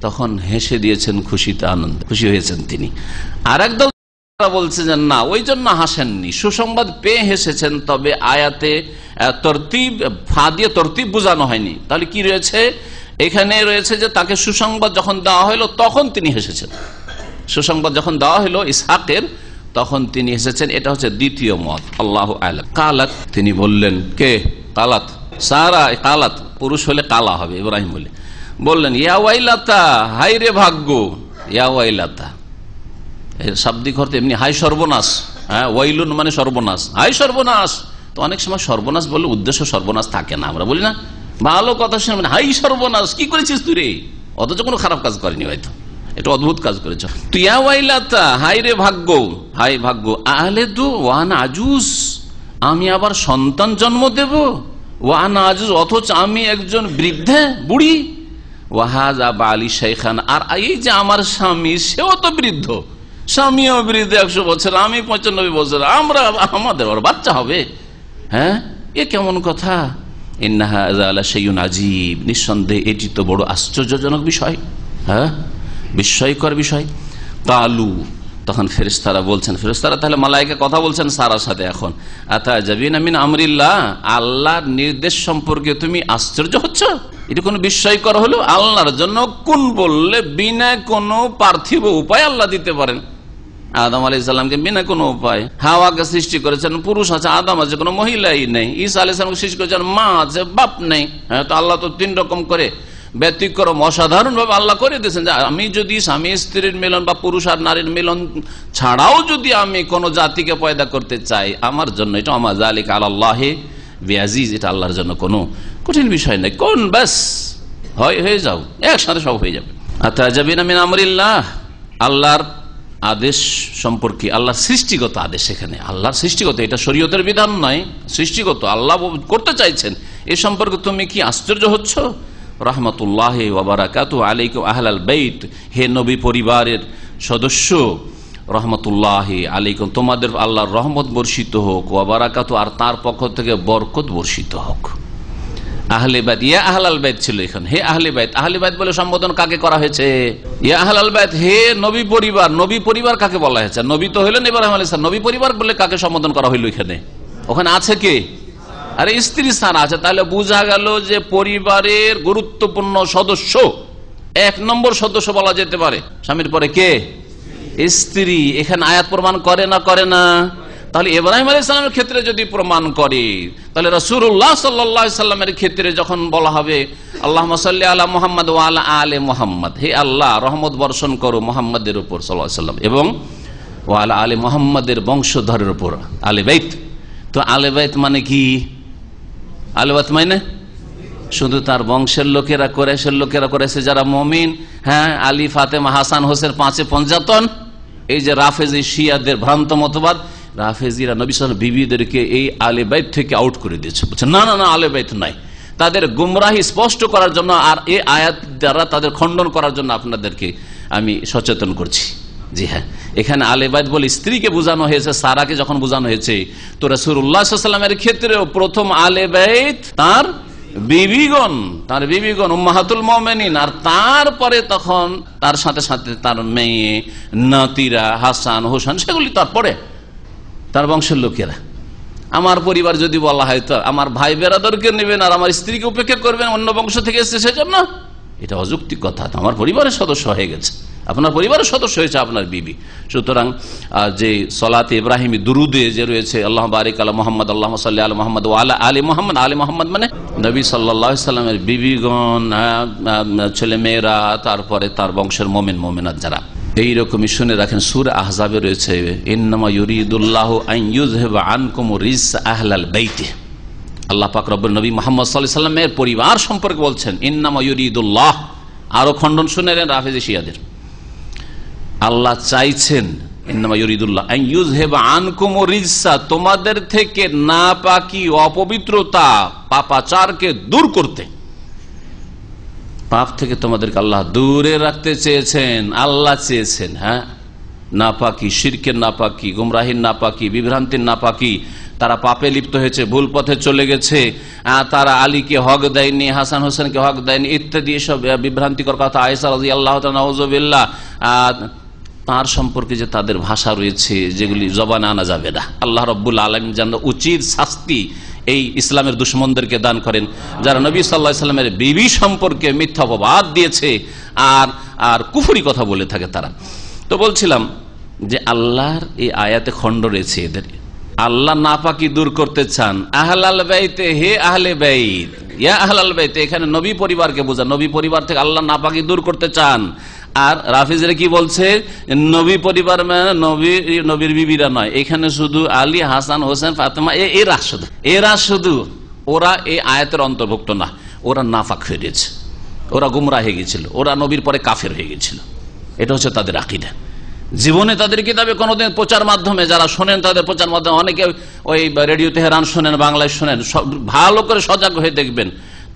তখন হেসে দিয়েছেন, খুশিতে আনন্দ, খুশি হয়েছেন তিনি। আর একদল বলছে যে না, ওই জন্য হাসেননি, সুসংবাদ পেয়ে হেসেছেন, তবে আয়াতে তরতিব ফা দিয়ে তরতিব বোঝানো হয়নি। তাহলে কি রয়েছে এখানে? রয়েছে যে তাকে সুসংবাদ যখন দেওয়া হলো তখন তিনি হেসেছেন, সুসংবাদ যখন দেওয়া হলো ইসহাকের তখন তিনি হেসেছেন। এটা হচ্ছে দ্বিতীয় মত, আল্লাহু আ'লাম। কালাত, তিনি বললেন, কে? কালাত, সারা। কালাত পুরুষ হলে কালা হবে, ইব্রাহিম বলে বললেন, ইয়া ওয়াইলাতা, হাই রে ভাগ্য, ইয়া ওয়াইলাতা, এর শাব্দিক অর্থ এমনি হাই সর্বনাশ। হ্যাঁ, ওয়াইলুন মানে সর্বনাশ, হাই সর্বনাশ। তো অনেক সময় সর্বনাশ বলে উদ্দেশ্য সর্বনাশ থাকে না, আমরা বলি না, ভালো কথা শুনে মানে হাই সর্বনাশ, কি করেছিস তুই রে, অথচ কোনো খারাপ কাজ করেনি, হয়তো এটা অদ্ভুত কাজ করেছ তুই। ইয়া ওয়াইলাতা, হাই রে ভাগ্য, হাই ভাগ্য, আহলেদু ওয়ান আজুজ, আমি আবার সন্তান জন্ম দেব, ওয়ান আজুজ, অথচ আমি একজন বৃদ্ধা বুড়ি, ওয়াহাজা বালি শাইখান, আর এই যে আমার স্বামী সেও তো বৃদ্ধ, স্বামীও বৃদ্ধ 100 বছর, আমি 95 বছর, আমাদের আর বাচ্চা হবে? হ্যাঁ, এ কেমন কথা? ইন্না হাযা লাশাইউন আজীব, নিঃসন্দেহে এটি তো বড় আশ্চর্যজনক বিষয়, হ্যাঁ, বিস্ময়কর বিষয়। কালু, তখন ফেরেশতারা বলছেন, ফেরেশতারা তাহলে মালায়েকা কথা বলছেন সারার সাথে, এখন আতাজাবিনা মিন আমরিল্লাহ, আল্লাহর নির্দেশ সম্পর্কে তুমি আশ্চর্য হচ্ছ? এটা কোনো বিস্ময়কর হলো? আল্লাহর জন্য কোন বললে বিনা কোনো পার্থিব উপায় আল্লাহ দিতে পারেন। আদম আলাইহিস সালামকে বিনা কোনো উপায়, হাওয়াকে সৃষ্টি করেছেন, পুরুষ আছে, আদম আছে, কোনো মহিলাই নেই। ঈসা আলাইহিস সালামকে সৃষ্টি করেছেন, মা আছে, বাপ নেই। হ্যাঁ, তো আল্লাহ তো 3 রকম করে ব্যতিক্রম অসাধারণ ভাবে আল্লাহ করে দিয়েছেন যে আমি যদি স্বামী স্ত্রীর মিলন বা পুরুষ আর নারীর মিলন ছাড়াও যদি আমি কোন জাতিকে পয়দা করতে চাই, আমার জন্য এটা আমা যালিকা আলাল্লাহি বিআজিজ, এটা আল্লাহর জন্য কোনো কঠিন বিষয় নেই। কোন বাস হয়ে যাও, একসাথে সব হয়ে যাবে। আতাজাবিনা মিন আমরিল্লাহ, আল্লাহর আদেশ সম্পর্কে, আল্লাহর সৃষ্টিগত আদেশ, এখানে আল্লাহর সৃষ্টিগত, এটা শরীয়তের বিধান নয়, সৃষ্টিগত আল্লাহ করতে চাইছেন, এ সম্পর্কে তুমি কি আশ্চর্য হচ্ছ? রহমতুল্লাহি ওয়া বারাকাতুহু আলাইকুম আহলাল বাইত, হে নবী পরিবারের সদস্য, রহমতুল্লাহি আলাইকুম, তোমাদের আল্লাহর রহমত বর্ষিত হোক, ওয়া বারাকাতুহু, আর তার পক্ষ থেকে বরকত বর্ষিত হোক। আহলে বাইত, ইয়া আহলাল বাইত ছিল এখানে, হে আহলে বাইত। আহলে বাইত বলে সম্বোধন কাকে করা হয়েছে? ইয়া আহলাল বাইত, হে নবী পরিবার। নবী পরিবার কাকে বলা হয়েছে? নবী তো হলেন ইব্রাহিম আলাইহিস সালাম, নবী পরিবার বলে কাকে সম্বোধন করা হইল এখানে? ওখানে আছে কে? আরে স্ত্রী স্থান আছে। তাহলে বোঝা গেল যে পরিবারের গুরুত্বপূর্ণ সদস্য, 1 নম্বর সদস্য বলা যেতে পারে স্বামীর পরে কে? স্ত্রী। এখানে আয়াত প্রমাণ করে না করে না? তাহলে ইব্রাহিম আলাইহিস সালামের ক্ষেত্রে যদি প্রমাণ করে, তাহলে রাসূলুল্লাহ সাল্লাল্লাহু আলাইহি সাল্লামের ক্ষেত্রে যখন বলা হবে আল্লাহুম্মা সাল্লি আলা মুহাম্মাদ ওয়া আলা আলি মুহাম্মাদ, হে আল্লাহ রহমত বর্ষণ করো মুহাম্মাদের উপর সাল্লাল্লাহু আলাইহি সাল্লাম এবং ওয়া আলা আলি মুহাম্মাদের বংশধরের উপর, আলে বাইত। তো আলে বাইত মানে কি? আলে বাইত মানে শুধু তার বংশের লোকেরা, কুরাইশের লোকেরা, কুরাইশে যারা মুমিন, হ্যাঁ, আলী, ফাতেমা, হাসান, হোসেন, 5 পঞ্জাতন। এই যে রাফেজি শিয়াদের ভ্রান্ত মতবাদ, রাফেজিরা নবী সাল্লাল্লাহু আলাইহি বিবিদেরকে এই আলে বাইত থেকে আউট করে দিয়েছে, বলছে না না না, আলে বাইত নাই। তাদের গুমরাহি স্পষ্ট করার জন্য আর এই আয়াত দ্বারা তাদের খণ্ডন করার জন্য আপনাদেরকে আমি সচেতন করছি। জি হ্যাঁ, এখানে আলে বাইত বলে স্ত্রীকে বোঝানো হয়েছে, সারাকে যখন বোঝানো হয়েছে, তো রাসূলুল্লাহ সাল্লাল্লাহু আলাইহি ওয়াসাল্লামের ক্ষেত্রেও প্রথম আলে বাইত তার বিবিগণ উম্মাহাতুল মুমিনিন, আর তারপরে তখন তার সাথে সাথে তার মেয়ে, নাতিরা, হাসান, হোসেন, সেগুলি তারপরে তার বংশের লোকেরা। আমার পরিবার যদি বলা হয়, তো আমার ভাই বেরাদরকে নেবেন আর আমার স্ত্রীকে উপেক্ষা করবেন, অন্য বংশ থেকে এসেছে সেজন্য, এটা অযৌক্তিক কথা। আমার পরিবারের সদস্য হয়ে গেছে, আপনার পরিবারের সদস্য হয়েছে আপনার বিবি। সুতরাং যে সলাতে ইব্রাহিমী দুরুদে যে রয়েছে, আল্লাহ বারিক আলা মুহাম্মদ, আল্লাহুম্মা সাল্লি আলা মুহাম্মদ ওয়া আলা আলি মুহাম্মদ, আলি মুহাম্মদ মানে নবী সাল্লাল্লাহু আলাইহি সাল্লামের বিবিগণ, ছেলে মেয়েরা, তারপরে তার বংশের মুমিন মুমিনাত যারা। এইরকমই শুনে রাখেন, সূরা আহজাবে রয়েছে, ইন্নামা ইউরিদুল্লাহু আন ইউযহিবা আনকুম রিজসা আহলাল বাইত। আল্লাহ পাক রব্বুল নবী মুহাম্মদ সাল্লাল্লাহু আলাইহি সাল্লামের পরিবার সম্পর্কে বলছেন ইন্নামা ইউরিদুল্লাহ। আরো খণ্ডন শুনেলেন রাফেজি শিয়াদের। আল্লাহ চাইছেন, ইন্নামা ইউরিদুল্লাহ আন ইউযহিবা আনকুম রিজসা, তোমাদের থেকে নাপাকি, অপবিত্রতা, পাপাচারকে দূর করতে, পাপ থেকে তোমাদেরকে আল্লাহ দূরে রাখতে চেয়েছেন। আল্লাহ চেয়েছেন, হ্যাঁ, নাপাকি, শিরকের নাপাকি, গুমরাহির নাপাকি, বিভ্রান্তির নাপাকি, তারা পাপে লিপ্ত হয়েছে, ভুল পথে চলে গেছে, তারা আলীকে হক দেয়নি, হাসান হোসেনকে হক দেয়নি, ইত্যাদি এসব বিভ্রান্তিকর কথা। আয়েশা রাদিয়াল্লাহু তাআলা নাউযুবিল্লাহ, তার সম্পর্কে যে তাদের ভাষা রয়েছে যেগুলি জবানে আনা যাবে না। আল্লাহ রাব্বুল আলামিন যেন উচিত শাস্তি এই ইসলামের দুশমনদেরকে দান করেন, যারা নবী সাল্লাল্লাহু আলাইহি সাল্লামের বিবি সম্পর্কে মিথ্যা অপবাদ দিয়েছে আর কুফরি কথা বলে থাকে তারা। তো বলছিলাম যে আল্লাহর এই আয়াতে খণ্ড রয়েছে এদের। আল্লাহ নাপাকি দূর করতে চান। আহলাল বাইতে, হে আহলে বাইত, ইয়া আহলাল বাইতে, এখানে নবী পরিবারকে বোঝান, নবী পরিবার থেকে আল্লাহ নাপাকি দূর করতে চান। আর রাফিজরা কি বলছে, নবী পরিবার মানে নবীর বিবিরা নয়, এখানে শুধু আলী, হাসান, হোসেন, ফাতেমা, এরা শুধু ওরা এই আয়াতের অন্তর্ভুক্ত না, ওরা নাফাক হয়ে গেছে, ওরা গুমরাহ হয়ে গেছিল, ওরা নবীর পরে কাফের হয়ে গেছিল। এটা হচ্ছে তাদের আকীদা। জীবনে তাদের কিতাবে কোনোদিন প্রচার মাধ্যমে যারা শোনেন, তাদের প্রচার মাধ্যমে অনেকে ওই রেডিও তেহরান শোনেন, বাংলায় শোনেন, ভালো করে সজাগ হয়ে দেখবেন।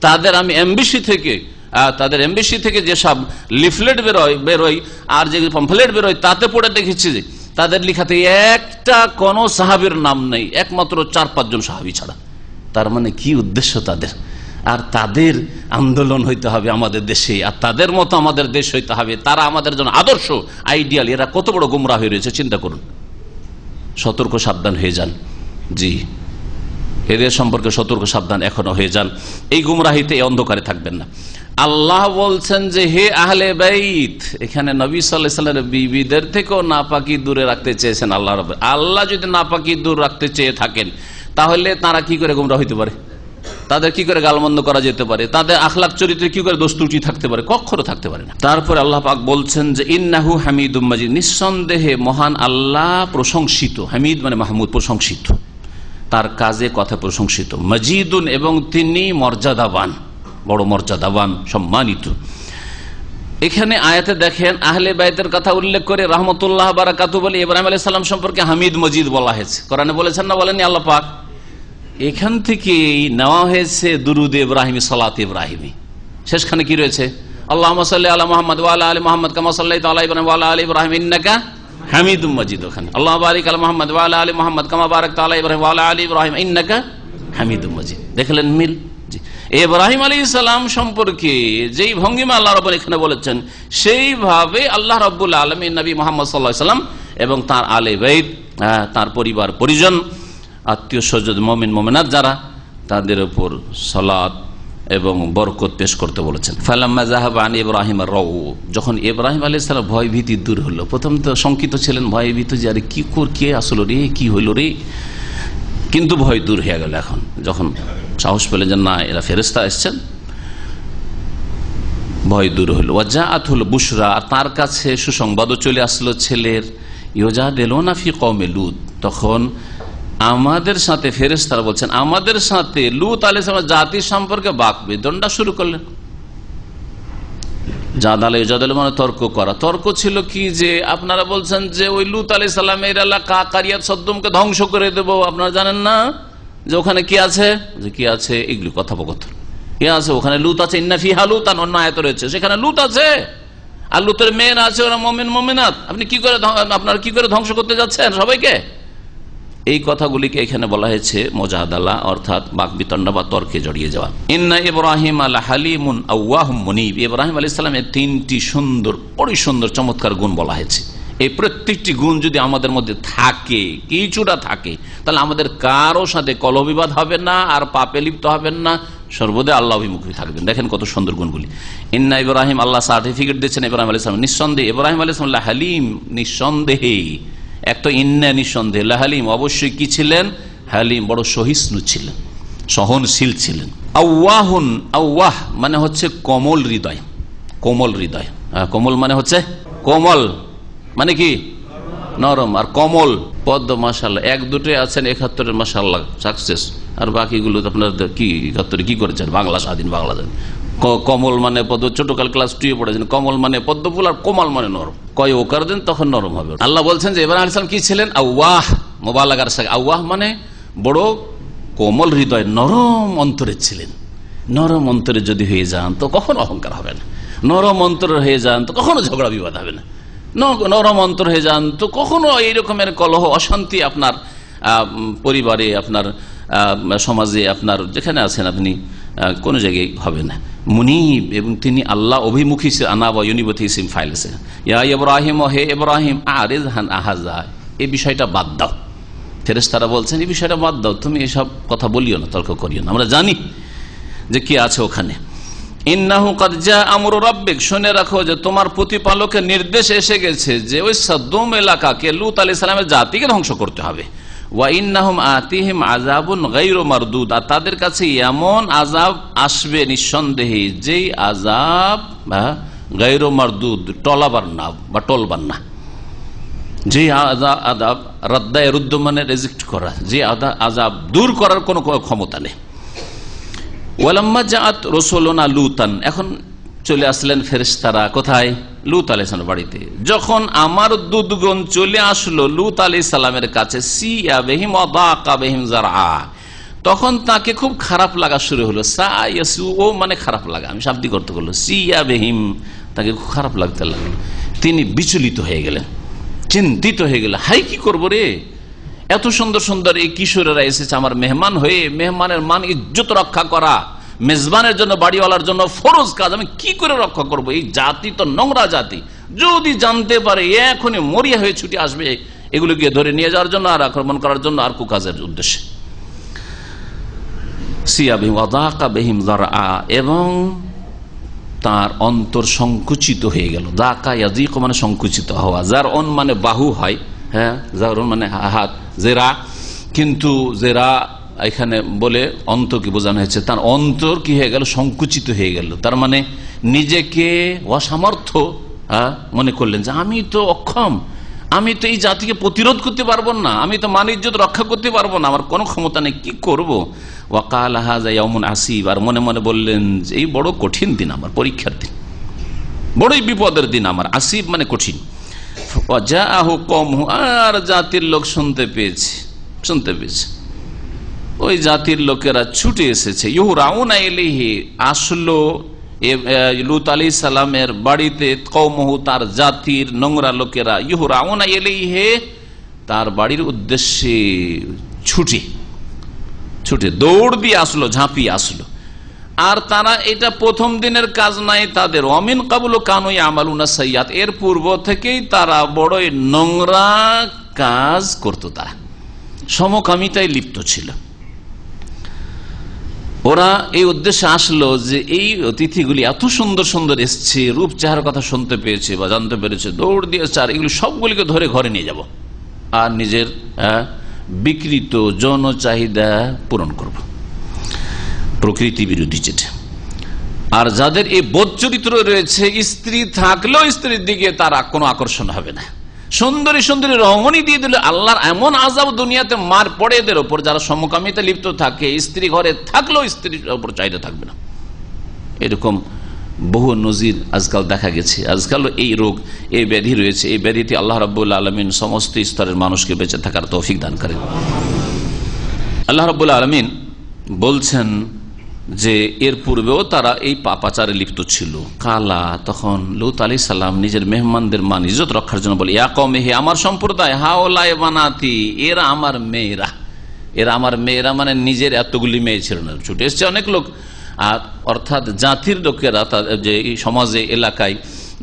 তাদের আমি এমবিসি থেকে যেসব লিফলেট বেরোয় আর যে পম্ফলেট বেরোয়, তাতে পড়ে দেখেছি যে তাদের লিখাতে একটা কোন সাহাবীর নাম নেই, একমাত্র 4-5 জন সাহাবী ছাড়া। তার মানে কি উদ্দেশ্য তাদের? আর তাদের আন্দোলন হইতে হবে আমাদের দেশে, আর তাদের মতো আমাদের দেশ হইতে হবে, তারা আমাদের জন্য আদর্শ, আইডিয়াল। এরা কত বড় গুমরাহ হয়ে রয়েছে চিন্তা করুন। সতর্ক সাবধান হয়ে যান। জি, এদের সম্পর্কে সতর্ক সাবধান এখনো হয়ে যান। এই গুমরাহিতে, এই অন্ধকারে থাকবেন না। আল্লাহ বলছেন যে হে আহলে বাইত, এখানে নবী সাল্লাল্লাহু আলাইহি ওয়াসাল্লামের বিবিদের থেকেও নাপাকি দূরে রাখতে চেয়েছেন আল্লাহ রাব্বুল। আল্লাহ যদি নাপাকি দূর রাখতে চেয়ে থাকেন তাহলে তারা কি করে গুমরাহ হইতে পারে? তাদের কি করে গালমন্দ করা যেতে পারে? তাদের আখলাক চরিত্রে কি করে দোষ ত্রুটি থাকতে পারে? কখনো থাকতে পারে না। তারপরে আল্লাহ পাক বলছেন যে ইন্নাহু হামিদুম মাজিদ, নিঃসন্দেহে মহান আল্লাহ প্রশংসিত। হামিদ মানে মাহমুদ, প্রশংসিত, তার কাজে কথা প্রশংসিত। মজিদুন, এবং তিনি মর্যাদাবান, বড় মর্যাদাবান, সম্মানিত। এখানে আয়াতে দেখেন আহলে বাইতের কথা উল্লেখ করে রহমতুল্লাহ বারাকাতু বলে ইব্রাহিম আলাইহিস সালাম সম্পর্কে হামিদ মজিদ বলা হয়েছে। কোরআনে বলেছেন না, বলেননি আল্লাহ পাক? এখান থেকেই নেওয়া হয়েছে দুরুদ ইব্রাহিমি, সালাত ইব্রাহিমি। শেষখানে কি রয়েছে? আল্লাহুম্মা সাল্লি আলা মুহাম্মদ ওয়া আলা আলি মুহাম্মদ কামা সাল্লাইতা আলা ইব্রাহিম ওয়া আলা আলি ইব্রাহিম ইন্নাকা হামিদুম মাজিদ। ওখানে আল্লাহুম্মা বারিক আলা মুহাম্মদ ওয়া আলা আলি মুহাম্মদ কামা বারাকতা আলা ইব্রাহিম ওয়া আলা আলি ইব্রাহিম ইন্নাকা হামিদুম মাজিদ। দেখলেন মিল? জি, ইব্রাহিম আলাইহিস সালাম সম্পর্কে যেই ভঙ্গিমা আল্লাহ রাব্বুল এখানে বলেছেন, সেইভাবে আল্লাহ রাব্বুল আলামিন নবী মুহাম্মদ সাল্লাল্লাহু আলাইহি ওয়াসাল্লাম এবং তার আলে বাইত, তার পরিবার পরিজন, আত্মীয় স্বজন, মুমিন মুমিনাত যারা, তাদের উপর সালাত এবং বরকত পেশ করতে বলেছেন। ফালাম্মা যাহাবা আন ইব্রাহিম আর-রাউ, যখন ইব্রাহিম আলাইহিস সালাম ভয় ভীতি দূর হলো, প্রথম তো শঙ্কিত ছিলেন, ভয় ভীত যে আরে কি কে আসলো রে, কি হইল রে, কিন্তু ভয় দূর হয়ে গেল। এখন যখন সাহস পেলেন যে না এরা ফেরেশতা এসেছেন, ভয় দূর হলো। ওয়াজাআত হলো বুশরা, আর তার কাছে সুসংবাদও চলে আসলো ছেলের। ইউজাদিলুনা ফি কওমি লূত, তখন আমাদের সাথে ফেরেশতারা বলছেন আমাদের সাথে লূত আলাইহিস সালামের জাতি সম্পর্কে বাক বিতণ্ডা শুরু করলেন। জাদাল মানে তর্ক করা। তর্ক ছিল কি, যে আপনারা বলছেন যে ওই লূত আলাইহিস সালামের এলাকা কারিয়াত সদ্দমকে ধ্বংস করে দেব, আপনারা জানেন না যে ওখানে কি আছে? যে কি আছে এগুলি কথোপকথন। কি আছে ওখানে? লূত আছে, ইন্না ফিহা লূতান, অন্য আয়াত রয়েছে, সেখানে লূত আছে, আর লূতের মেয়েরা আছে, ওরা মুমিন মুমিনাত। আপনি কি করে, আপনারা কি করে ধ্বংস করতে যাচ্ছেন সবাইকে? এই কথাগুলিকে এখানে বলা হয়েছে মুজাদালা, অর্থাৎ বাকবিতণ্ডা বা তর্কে জড়িয়ে যাওয়া। ইন্না ইব্রাহিম আলা হালিমুন আওয়াহুম মুনিব, ইব্রাহিম আলাইহিস সালামের তিনটি সুন্দর, বড় সুন্দর চমৎকার গুণ বলা হয়েছে। এই প্রত্যেকটি গুণ যদি আমাদের মধ্যে থাকে, কিছুটা থাকে, তাহলে আমাদের কারো সাথে কলহবিবাদ হবে না, আর পাপে লিপ্ত হবেন না, সর্বদা আল্লাহ অভিমুখী থাকবেন। দেখেন কত সুন্দর গুণগুলি। ইন্না ইব্রাহিম, আল্লাহ সার্টিফিকেট দিচ্ছেন ইব্রাহিম আলাইহিস সালাম, নিঃসন্দেহে ইব্রাহিম আলাইহিস সালাম হালিম, নিঃসন্দেহে। এক তো ইন্না নিঃসন্দেহে, হালিম অবশ্যই কি ছিলেন? হালিম, বড় সহিষ্ণু ছিলেন, সহনশীল ছিলেন। আওয়াহুন, আওয়াহ মানে হচ্ছে কোমল হৃদয়, কোমল হৃদয়। কোমল মানে হচ্ছে কোমল, মানে কি নরম, আর কমল পদ্ম। মাশাআল্লাহ, এক দুটো আছেন 71-এর মাশাআল্লাহ সাকসেস, আর বাকিগুলো আপনার কি 71-এ কি করেছেন? বাংলা স্বাধীন বাংলা জানেন। কমল মানে পদ্ম, ছোটকাল ক্লাস 2 পড়েছেন। কমল মানে পদ্ম ফুল, আর কোমল মানে নরম। কয় ওকার দেন তখন নরম হবে। আল্লাহ বলছেন যে ইব্রাহিম আলাইহিস সালাম কি ছিলেন? আওয়াহ, মুবালাগার সাথে আওয়াহ মানে বড় কোমল হৃদয়, নরম অন্তরে ছিলেন। নরম অন্তরে যদি হয়ে যান তো কখনো অহংকার হবে না, নরম অন্তরে হয়ে যান তো কখনো ঝগড়া বিবাদ হবে না, নরম অন্তর হয়ে যান তো কখনো এই রকমের কলহ অশান্তি আপনার পরিবারে, আপনার সমাজে, আপনার যেখানে আছেন আপনি কোনো জায়গায় হবে না। মুনিব, এবং তিনি আল্লাহ অভিমুখী, আনাবা ইউনিবতি ইসিম ফাইল আছে, ইয়া ইব্রাহিম, হে ইব্রাহিম আরিজ হান আহাজা, এই বিষয়টা বাদ দাও। ফেরেশতারা বলছেন এই বিষয়টা বাদ দাও, তুমি এসব কথা বলিও না, তর্ক করিও না, আমরা জানি যে কি আছে ওখানে। ইন্নাহু কাদ জাআ আমরু রাব্বিক, শুনে রাখো যে তোমার প্রতিপালকের নির্দেশ এসে গেছে যে ওই সদম এলাকাকে, লূত আলাইহিস সালামের জাতিকে ধ্বংস করতে হবে। ওয়া ইন্নাহুম আতিহিম আযাবুন গায়রু মারদুদ, আর তাদের কাছে এমন আযাব আসবে নিঃসন্দেহে, যেই আযাব গায়রু মারদুদ, টলাবার না বা টলবার না, যে আযাব রাদ্দায়ে রুদ্দ মানে রিজেক্ট করা, যে আযাব দূর করার কোনো ক্ষমতা নেই। ওয়ালাম্মা জাআত রাসূলুনা লূতান, এখন চলে আসলেন ফেরেশতারা কোথায়? লূত আলাইহিস সালামের বাড়িতে। যখন আমার দূতগণ চলে আসলো লূত আলাইহিস সালামের কাছে, সিয়া বিহিম ওয়া দাকা বিহিম যারআ, তখন তাকে খুব খারাপ লাগা শুরু হলো। সায়াসু ও মানে খারাপ লাগা, আমি শাব্দিক অর্থ করলো। সিয়া বিহিম, তাকে খুব খারাপ লাগতে লাগলো, তিনি বিচলিত হয়ে গেলেন, চিন্তিত হয়ে গেলেন। হাই কি করবো রে, এত সুন্দর সুন্দর এই কিশোরেরা এসেছে আমার মেহমান হয়ে, মেহমানের মান ইজ্জত রক্ষা করা, মেজবানের জন্য, বাড়িওয়ালার জন্য ফরজ কাজ আমি কি করে রক্ষা করব? এই জাতি তো নোংরা জাতি, যদি জানতে পারে এখনই মরিয়া হয়ে ছুটে আসবে এগুলোকে ধরে নিয়ে যাওয়ার জন্য আর আক্রমণ করার জন্য আর কুকাজের উদ্দেশ্যে। এবং তার অন্তর সংকুচিত হয়ে গেল। দাকা ইয়াযীক মানে সংকুচিত হওয়া, জারউন মানে বাহু হয়, হ্যাঁ, জারউন মানে হাত, জেরা, কিন্তু জেরা এখানে বলে অন্তরকে বোঝানো হয়েছে। তার অন্তর কি হয়ে গেল? সংকুচিত হয়ে গেল। তার মানে নিজেকে অসামর্থ্য মনে করলেন যে আমি তো অক্ষম, আমি তো এই জাতিকে প্রতিরোধ করতে পারবো না, আমি তো মান ইজ্জত রক্ষা করতে পারবো না, আমার কোনো ক্ষমতা নেই, কি করবো? ওয়াকাল হাযা ইয়াউমুন আসিব, আর মনে মনে বললেন যে এই বড় কঠিন দিন, আমার পরীক্ষার দিন, বড়ই বিপদের দিন আমার। আসিব মানে কঠিন। ওয়াজাআহু কওমহু, আর জাতির লোক শুনতে পেয়েছে, ওই জাতির লোকেরা ছুটে এসেছে। ইউহরাউনা ইলাইহি, আসলো লূত আলাইহিস সালামের বাড়িতে, কওমহু তার জাতির নোংরা লোকেরা, ইউহরাউনা ইলাইহি তার বাড়ির উদ্দেশ্যে ছুটে দৌড় দিয়ে আসলো, ঝাঁপিয়ে আসলো। আর তারা এটা প্রথম দিনের কাজ নাই তাদের। অমিন কাবুল কানু ইয়ামালুনা সাইয়্যাত, এর পূর্ব থেকেই তারা বড়ই নোংরা কাজ করত, তারা সমকামিতায় লিপ্ত ছিল। ওরা এই উদ্দেশ্যে আসলো যে এই অতিথিগুলি এত সুন্দর সুন্দর এসছে, রূপ চেহারার কথা শুনতে পেয়েছে বা জানতে পেরেছে, দৌড় দিয়েছে, আর এগুলি সবগুলিকে ধরে ঘরে নিয়ে যাব আর নিজের বিকৃত যৌন চাহিদা পূরণ করব, প্রকৃতি বিরোধী যেটা। আর যাদের এই বোধ চরিত্র রয়েছে, স্ত্রী থাকলেও স্ত্রীর দিকে তার কোনো আকর্ষণ হবে না, সুন্দরী সুন্দরী রমণী দিয়ে দিলে আল্লাহর এমন আযাব দুনিয়াতে মার পড়ে এদের ওপর যারা সমকামিতা লিপ্ত থাকে, স্ত্রী ঘরে থাকলেও স্ত্রীর ওপর চাহিদা থাকবে না। এরকম বহু নজির আজকাল দেখা গেছে। আজকাল এই রোগ, এই ব্যাধি রয়েছে। এই ব্যাধিতে আল্লাহ রাব্বুল আলামিন সমস্ত স্তরের মানুষকে বেঁচে থাকার তৌফিক দান করেন। আল্লাহ রাব্বুল আলামিন বলছেন যে এর পূর্বেও তারা এই পাপাচারে লিপ্ত ছিল। কালা, তখন লূত আলাইহিস সালাম নিজের মেহমানদের মান ইজ্জত রক্ষার জন্য বলে, ইয়া কওমি, হে আমার সম্প্রদায়, হাওলাই বানাতি, এরা আমার মেয়েরা। এরা আমার মেয়েরা মানে নিজের এতগুলি মেয়ে ছিল না, ছুটে এসছে অনেক লোক। আর অর্থাৎ জাতির লোকেরা, যে সমাজে এলাকায়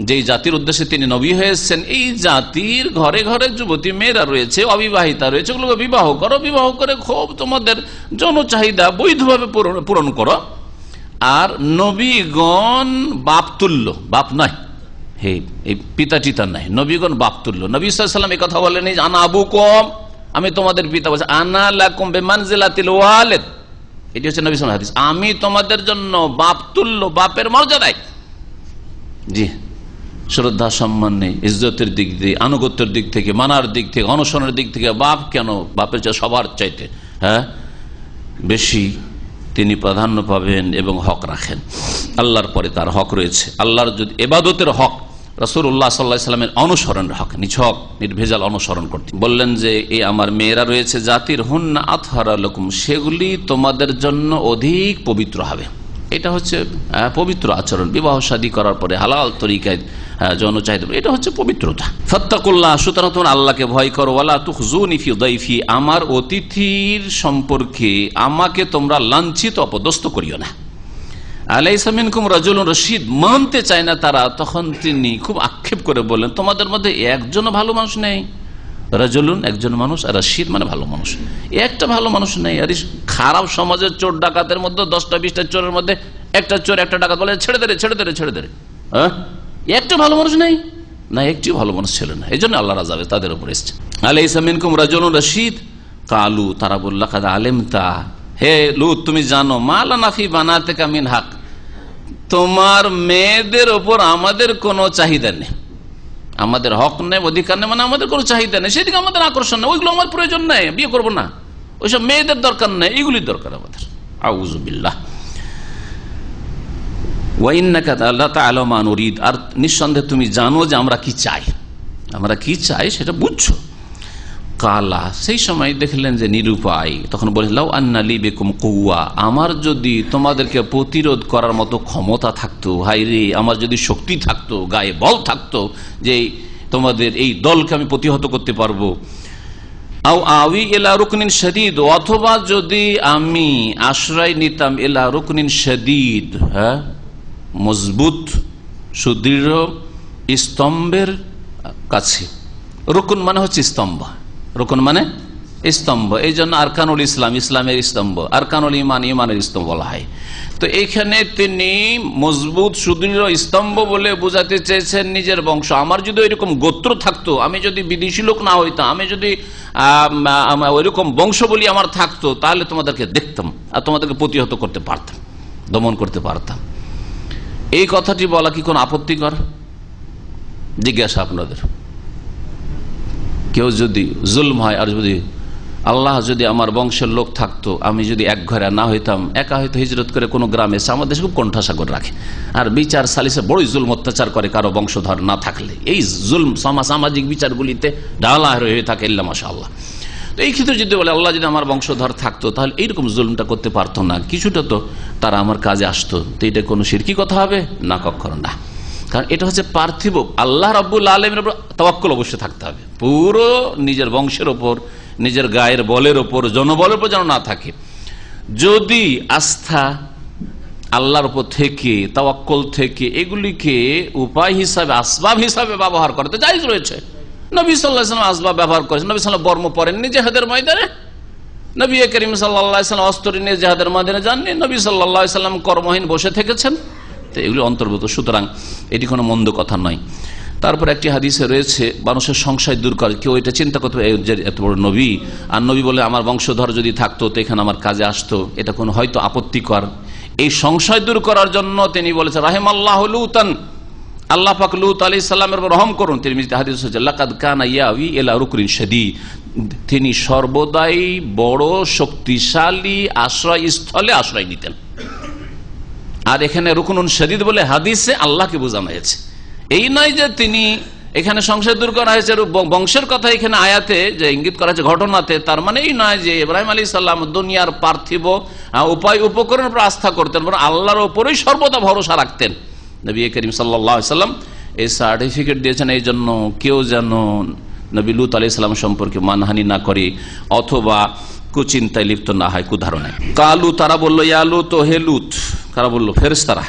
যেই জাতির উদ্দেশ্যে তিনি নবী হয়ে এসেছেন, এই জাতির ঘরে ঘরে যুবতী মেয়েরা রয়েছে, অবিবাহিতা রয়েছে, ওগুলোকে বিবাহ করো, বিবাহ করে খুব তোমাদের যৌন চাহিদা বৈধভাবে পূরণ করো। আর নবীগণ বাপ তুল্য, বাপ নয়, হে এই পিতা টিতা নাই, নবীগণ বাপ তুল্য। নবী সাল্লাল্লাহু আলাইহি ওয়াসাল্লাম এই কথা বলেনি যে আনা আবুকুম, আমি তোমাদের পিতা, বলছে আনা লাকুম বিমানজিলাতিল ওয়ালিদ। এটি হচ্ছে নবী সাল্লাল্লাহু আলাইহি ওয়াসাল্লাম হাদিস, আমি তোমাদের জন্য বাপ তুল্য, বাপের মর্যাদায়। জি, শ্রদ্ধা সম্মানে, ইজ্জতের দিক দিয়ে, আনুগত্যের দিক থেকে, মানার দিক থেকে, অনুসরণের দিক থেকে বাপ কেন, বাপের চেয়ে সবার চাইতে বেশি তিনি প্রাধান্য পাবেন এবং হক রাখেন। আল্লাহর পরে তার হক রয়েছে। আল্লাহর যদি ইবাদতের হক, রাসূলুল্লাহ সাল্লাল্লাহু আলাইহি ওয়াসাল্লামের অনুসরণের হক, নিছক নির্ভেজাল অনুসরণ করতে বললেন যে এই আমার মেয়েরা রয়েছে জাতির, হুন্না আতহারা লাকুম, সেগুলি তোমাদের জন্য অধিক পবিত্র হবে। এটা হচ্ছে পবিত্র আচরণ। বিবাহ শাদী করার পরে হালাল তরিকায় যৌন চাহিদা, এটা হচ্ছে পবিত্রতা। ফাত্তাকুল্লাহ, সুতরাং তোমরা আল্লাহকে ভয় করো। ওয়ালা তুখজুনি ফি দাইফি, আমার অতিথির সম্পর্কে আমাকে তোমরা লাঞ্ছিত অপদস্থ করিও না। আলাইসা মিনকুম রাজুলুন রশিদ, মানতে চায় না তারা। তখন তিনি খুব আক্ষেপ করে বললেন, তোমাদের মধ্যে একজনও ভালো মানুষ নেই। রাজুলুন একজন মানুষ, আর রশিদ মানে ভালো মানুষ, একটা ভালো মানুষ নেই। আর খারাপ সমাজের চোর ডাকাতের মধ্যে 10টা-20টা চোরের মধ্যে একটা চোর একটা ডাকাত বলে ছেড়ে দে, হ্যাঁ, একটা ভালো মানুষ নেই না, একটি ভালো মানুষ ছিল না। এই জন্য আল্লাহর আযাব তাদের উপর এসেছে। আলাইসা মিনকুম রাজুলুন রশিদ, কালু, তারা বলল, কাদ আলিমতা, হে লূত তুমি জানো, মা লানা ফি বানাতিকা মিন হক, তোমার মেয়েদের ওপর আমাদের কোনো চাহিদা নেই, আমাদের হক নেই, অধিকার নেই, মানে আমাদের কোনো চাহিদা নেই, সেদিকে আমাদের আকর্ষণ নেই, ওইগুলো আমার প্রয়োজন নেই, বিয়ে করবো না, ওইসব মেয়েদের দরকার নেই, এগুলির দরকার আমাদের। আউযু বিল্লাহ। ওয়া ইন্নাকা লা তা'লামু মা নুরিদ, আর নিঃসন্দেহে তুমি জানো যে আমরা কি চাই সেটা বুঝছো। কালা, সেই সময় দেখলেন যে নিরুপায়, তখন বলেন, লাউ আন্না লি বিকুম কুওয়া, আমার যদি তোমাদেরকে প্রতিরোধ করার মতো ক্ষমতা থাকতো, হায়রে আমার যদি শক্তি থাকতো, গায়ে বল থাকতো, যে তোমাদের এই দলকে আমি প্রতিহত করতে পারবো, আও আউই ইলা রুকনিন শাদীদ, অথবা যদি আমি আশ্রয় নিতাম ইলা রুকনিন শাদীদ, হ্যাঁ, মজবুত সুদৃঢ় স্তম্ভের কাছে। রুকুন মানে হচ্ছে স্তম্ভ, রুকুন মানে স্তম্ভ, এই জন্য আরকানুল ইসলাম, ইসলামের স্তম্ভ, আরকানুল ইমান, ইমানের স্তম্ভ বলা হয়। তো এইখানে তিনি মজবুত সুদৃঢ় স্তম্ভ বলে বোঝাতে চেয়েছেন নিজের বংশ। আমার যদি ওইরকম গোত্র থাকতো, আমি যদি বিদেশি লোক না হইতাম, আমি যদি ওইরকম বংশ বলি আমার থাকতো, তাহলে তোমাদেরকে দেখতাম আর তোমাদেরকে প্রতিহত করতে পারতাম, দমন করতে পারতাম। এই কথাটি বলা কি কোন আপত্তিকর? জিজ্ঞাসা আপনাদের, কেউ যদি জুলম হয়, আর যদি আল্লাহ যদি আমার বংশের লোক থাকতো, আমি যদি এক ঘরে না হইতাম, একা হয়তো হিজরত করে কোনো গ্রামে এসে, আমাদের খুব কণ্ঠাসা করে রাখে আর বিচার সালিসে বড়ই জুলম অত্যাচার করে কারো বংশধর না থাকলে। এই জুলম সামাজিক বিচারগুলিতে ডালা হয়ে থাকে, ইল্লা মাশাআল্লাহ। তো এই ক্ষেত্রে যদি বলে আল্লাহ যদি আমার বংশধর থাকতো, তাহলে এইরকম জুলমটা করতে পারতো না, কিছুটা তো তারা আমার কাজে আসতো। তো এটা কোনো শিরকি কথা হবে না? কখনো না। কারণ এটা হচ্ছে পার্থিব। আল্লাহ রাব্বুল আলামিনের উপর তাওয়াক্কুল অবশ্যই থাকতে হবে, পুরো নিজের বংশের ওপর, নিজের গায়ের বলের ওপর, জনবলের উপর যেন না থাকে। যদি আস্থা আল্লাহর উপর থেকে, তাওয়াক্কুল থেকে এগুলিকে উপায় হিসাবে, আসবাব হিসাবে ব্যবহার করতে জায়েজ রয়েছে। নবী সাল্লাল্লাহু আলাইহি ওয়াসাল্লাম আসবাব ব্যবহার করেছেন। নবী সাল্লাল্লাহু আলাইহি ওয়াসাল্লাম বর্ম পরেননি জিহাদের ময়দানে, নবী করিম সাল্লাল্লাহু আলাইহি ওয়াসাল্লাম অস্ত্র নিয়ে জিহাদের ময়দানে যাননি, নবী সাল্লাল্লাহু আলাইহি ওয়াসাল্লাম কর্মহীন বসে থেকেছেন। তো এগুলি অন্তর্ভুক্ত, সুতরাং এটি কোনো মন্দ কথা নয়। তারপর একটি হাদিসে রয়েছে মানুষের সংশয় দূর করে। কেউ এটা চিন্তা করতে এত বড় নবী, আর নবী বলে আমার বংশধর যদি থাকতো তো এখানে আমার কাজে আসতো, এটা কোনো হয়তো আপত্তিকর। এই সংশয় দূর করার জন্য তিনি বলেছেন রাহিমাল্লাহু লূতান, আল্লাহ পাক লূত আলাইহিস সালামের উপর রহম করুন। তিরমিজি হাদিস হচ্ছে লাকাদ কানা ইয়াওয়ি ইলা রুকনিন শাদীদ, তিনি সর্বদাই বড় শক্তিশালী আশ্রয়স্থলে আশ্রয় নিতেন। আর এখানে রুকনুন শাদীদ বলে হাদিসে আল্লাহকে বোঝানো হয়েছে। এই নয় যে তিনি এখানে সংশয় দূর করা হয়েছে বংশের কথা এখানে আয়াতে যে ইঙ্গিত করা হয়েছে ঘটনাতে, তার মানে এই নয় যে ইব্রাহিম আলাইহিস সালাম দুনিয়ার পার্থিব উপায় উপকরণের উপর আস্থা করতেন, বরং আল্লাহর উপরেই সর্বদা ভরসা রাখতেন। নবী করিম সাল্লাল্লাহু আলাইহি ওয়াসাল্লাম এই সার্টিফিকেট দিয়েছেন এই জন্য কেউ যেন নবী লূত আলাইহিস সালাম সম্পর্কে মানহানি না করে অথবা কুচিন্তায় লিপ্ত না হয়, কুধারণায়। কালু, তারা বললো ইয়া লূত, হে লূত, কারা বললো? ফেরেশতারা।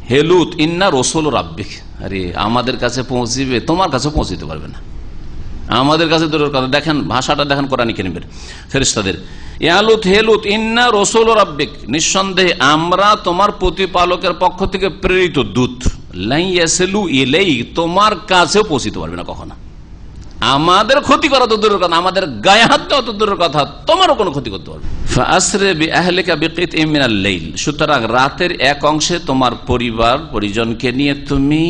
হে লূত, ইন্না রাসূলু রাব্বিক, আরে আমাদের কাছে পৌঁছিবে, তোমার কাছে পৌঁছিতে পারবে না, আমাদের কাছে দূরের কথা। দেখেন ভাষাটা, দেখেন কোরআন কারীমের ফেরেশতাদের। ইয়া লূত, হে লূত, ইন্না রাসূলু রাব্বিক, নিঃসন্দেহে আমরা তোমার প্রতিপালকের পক্ষ থেকে প্রেরিত দূত। লা ইয়াসিলু ইলাইহি, তোমার কাছেও পৌঁছিতে পারবে না কখনো। আমাদের ক্ষতি করা তো দূরের কথা, আমাদের গায়ে হাত দেওয়া তো দূরের কথা, তোমারও কোনো ক্ষতি করতে পারবে। ফাআসরি বিআহলিকা বিকিতইম মিনাল লাইল, সুতরাং রাতের এক অংশে তোমার পরিবার পরিজনকে নিয়ে তুমি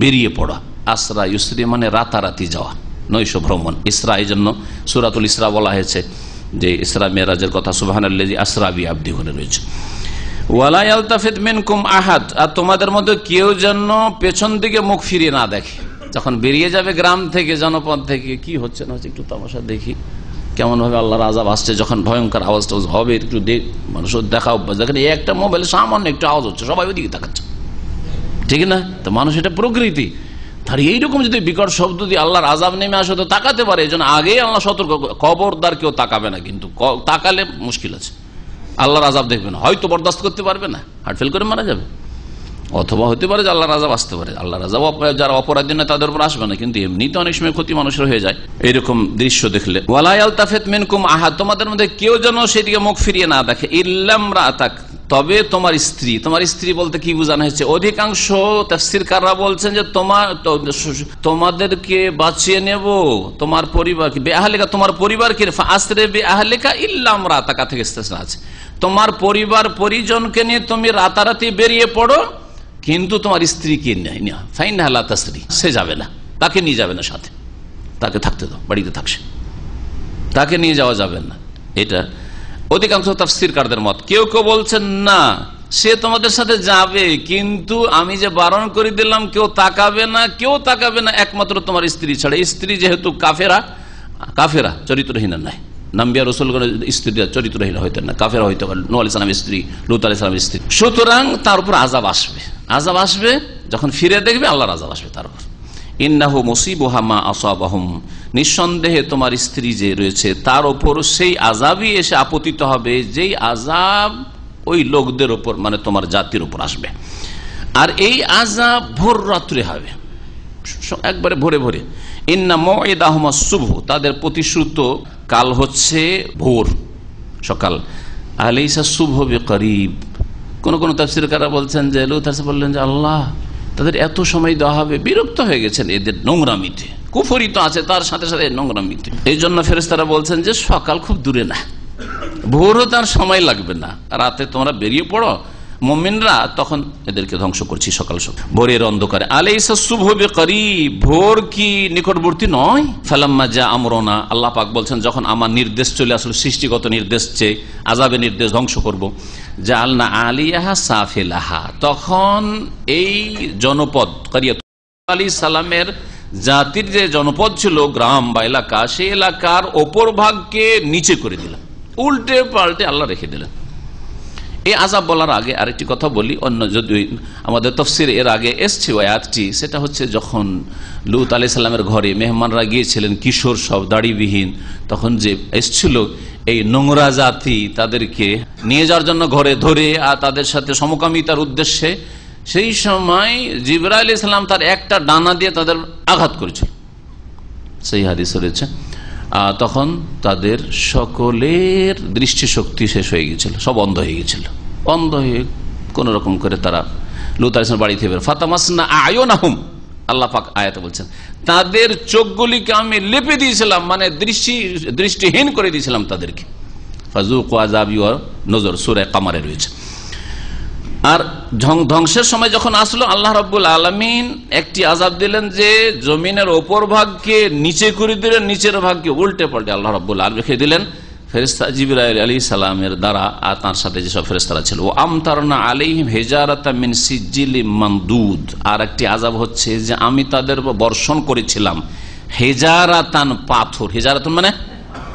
বেরিয়ে পড়ো। আসরা ইউসরি মানে রাতারাতি যাওয়া, নৈশ ভ্রমণ। ইসরা, এই জন্য সূরাতুল ইসরা বলা হয়েছে, যে ইসরা মেরাজের কথা সুবহানাল্লাযী আসরা বিআবদিহি করে রয়েছে। ওয়ালা ইয়ালতাফিত মিনকুম আহাদ, আর তোমাদের মধ্যে কেউ যেন পেছন দিকে মুখ ফিরিয়ে না দেখে। যখন বেরিয়ে যাবে গ্রাম থেকে, জনপদ থেকে, কি হচ্ছে না হচ্ছে একটু তামাশা দেখি, কেমন ভাবে আল্লাহর আযাব আসছে, যখন ভয়ঙ্কর আওয়াজটা হবে একটু মানুষ দেখা অভ্যাস। দেখেন এই একটা মোবাইলে সামান্য একটু আওয়াজ হচ্ছে, সবাই ওইদিকে তাকাচ্ছে, ঠিক না? তো মানুষ এটা প্রকৃতি। আর এইরকম যদি বিকট শব্দ দিয়ে আল্লাহর আযাব নেমে আসে তো তাকাতে পারে। এই জন্য আগেই আল্লাহ সতর্ক, খবরদার কেউ তাকাবে না, কিন্তু তাকালে মুশকিল আছে, আল্লাহর আযাব দেখবে না, হয়তো বরদাস্ত করতে পারবে না, হার্ট ফেল করে মারা যাবে। অথবা হতে পারে যে আল্লাহর আযাব আসতে পারে। আল্লাহর আযাব যারা অপরাধী না তাদের উপর আসবে না, কিন্তু এমনিতে অনেক সময় ক্ষতি মানুষের হয়ে যায় এইরকম দৃশ্য দেখলে। ওয়ালা ইয়ালতাফিত মিনকুম আহাদ, তোমাদের মধ্যে কেউ যেন সেদিকে মুখ ফিরিয়ে না দেখে। ইল্লা ইমরাআতাক, তবে তোমার স্ত্রী। তোমার স্ত্রী বলতে কি বোঝানো হয়েছে? অধিকাংশ তাফসীরকাররা বলছেন যে তোমাদেরকে বাঁচিয়ে নেব, তোমার পরিবারকে, বেআহলিকা তোমার পরিবারকে, ফাআসরি বিআহলিকা ইল্লা ইমরাআতাকা থেকে ইস্তিসনা আছে। তোমার পরিবার পরিজনকে নিয়ে তুমি রাতারাতি বেরিয়ে পড়ো, কিন্তু তোমার স্ত্রীকে নিয়ে ফাইন্নাহা লা তাসরি, সে যাবে না, তাকে নিয়ে যাবে না সাথে, তাকে থাকতে দাও, বাড়িতে থাকছে, তাকে নিয়ে যাওয়া যাবে না। এটা অধিকাংশ তাফসীরকারদের মত। কেউ কেউ বলছেন না, সে তোমাদের সাথে যাবে, কিন্তু আমি যে বারণ করে দিলাম কেউ তাকাবে না, কেউ তাকাবে না একমাত্র তোমার স্ত্রী ছাড়া। স্ত্রী যেহেতু কাফেরা চরিত্রহীনা নয়, নাম্বিয়া রাসূলগণের স্ত্রীরা চরিত্রহীন হইতেন না, কাফেরা হইতে পারে, নূহ আলাইহিস সালামের স্ত্রী, লূত আলাইহিস সালামের স্ত্রী। সুতরাং তার উপর আযাব আসবে, আযাব আসবে, যখন ফিরে দেখবে আল্লাহর আযাব আসবে তার উপর। ইন্নাহু মুসিবুহা মা আসাবাহুম, নিঃসন্দেহে তোমার স্ত্রী যে রয়েছে তার ওপর সেই আযাবই এসে আপতিত হবে যেই আযাব ওই লোকদের ওপর মানে তোমার জাতির উপর আসবে। আর এই আযাব ভোর রাত্রে হবে, একবারে ভোরে ভোরে। ইন্না মউইদাহুমুস সুবহ, তাদের প্রতিশ্রুত কাল হচ্ছে ভোর সকাল। আলাইসা সুবহ বিকরিব, কোন কোন তাফসীরকাররা বলছেন যে লূত আলাইহিস সালাম বললেন যে আল্লাহ তাদের এত সময় দেওয়া হবে, বিরক্ত হয়ে গেছেন এদের নোংরামিতে, কুফরি তো আছে তার সাথে সাথে নোংরামিতে। এই জন্য ফেরেশতারা বলছেন যে সকাল খুব দূরে না, ভোরও তার সময় লাগবে না, রাতে তোমরা বেরিয়ে পড়ো মুমিনরা, তখন এদেরকে ধ্বংস করছি সকাল সকাল ভোরের অন্ধকারে। আলাইসা সুবহ বিকরিব, ভোর কি নিকটবর্তী নয়? ফালাম্মা জা আমরুনা, আল্লাহ পাক বলছেন যখন আমার নির্দেশ চলে আসলো, সৃষ্টিগত নির্দেশ চেয়ে আযাবের নির্দেশ, ধ্বংস করব, জাআলনা আলিয়াহা সাফিলাহা, তখন এই জনপদ কারিয়া আলাইহিস সালামের জাতির যে জনপদ ছিল, গ্রাম বা এলাকা, সেই এলাকার ওপর ভাগকে নিচে করে দিলাম, উল্টে পাল্টে আল্লাহ রেখে দিলেন। এই আযাব বলার আগে আরেকটি কথা বলি, অন্য যদি আমাদের তাফসীরে এর আগে এসছে ওই আয়াতটি, সেটা হচ্ছে যখন লূত আলাইহিস সালামের ঘরে মেহমানরা গিয়েছিলেন, কিশোর সব দাড়িবিহীন, তখন যে এসছিল এই নোংরা জাতি তাদেরকে নিয়ে যাওয়ার জন্য ঘরে ধরে আর তাদের সাথে সমকামিতার উদ্দেশ্যে, সেই সময় জিবরাইল আলাইহিস সালাম তার একটা ডানা দিয়ে তাদের আঘাত করেছিল, সেই হাদিস রয়েছে। তখন তাদের সকলের দৃষ্টিশক্তি শেষ হয়ে গিয়েছিল, সব অন্ধ হয়ে গিয়েছিল, অন্ধ হয়ে কোন রকম করে তারা লূত আলাইহিস সালামের বাড়ি থেকে বের। ফাতামাসনা আয়ুনাহুম, আল্লাহ পাক আয়াতে বলছেন তাদের চোখগুলিকে আমি লেপে দিয়েছিলাম, মানে দৃষ্টিহীন করে দিয়েছিলাম তাদেরকে। ফাযুকু আযাবি ওয়া নজর, সূরা কামারে রয়েছে। আর ধ্বংসের সময় যখন আসলো, আল্লাহ রাব্বুল আলামিন একটি আযাব দিলেন যে জমিনের ওপর ভাগকে নিচে করে দিলেন, নিচের ভাগকে উল্টে পাল্টে আল্লাহ রাব্বুল আলামিন রেখে দিলেন ফেরেশতা জিবরাইল আলাইহিস সালামের দ্বারা আর তার সাথে যেসব ফেরেশতারা ছিল। ও আমতারনা আলাইহিম হিজারাতাম মিন সিজিলিম মামদুদ, আর একটি আযাব হচ্ছে যে আমি তাদের বর্ষণ করেছিলাম হিজারাতান, পাথর, হিজারাতুন মানে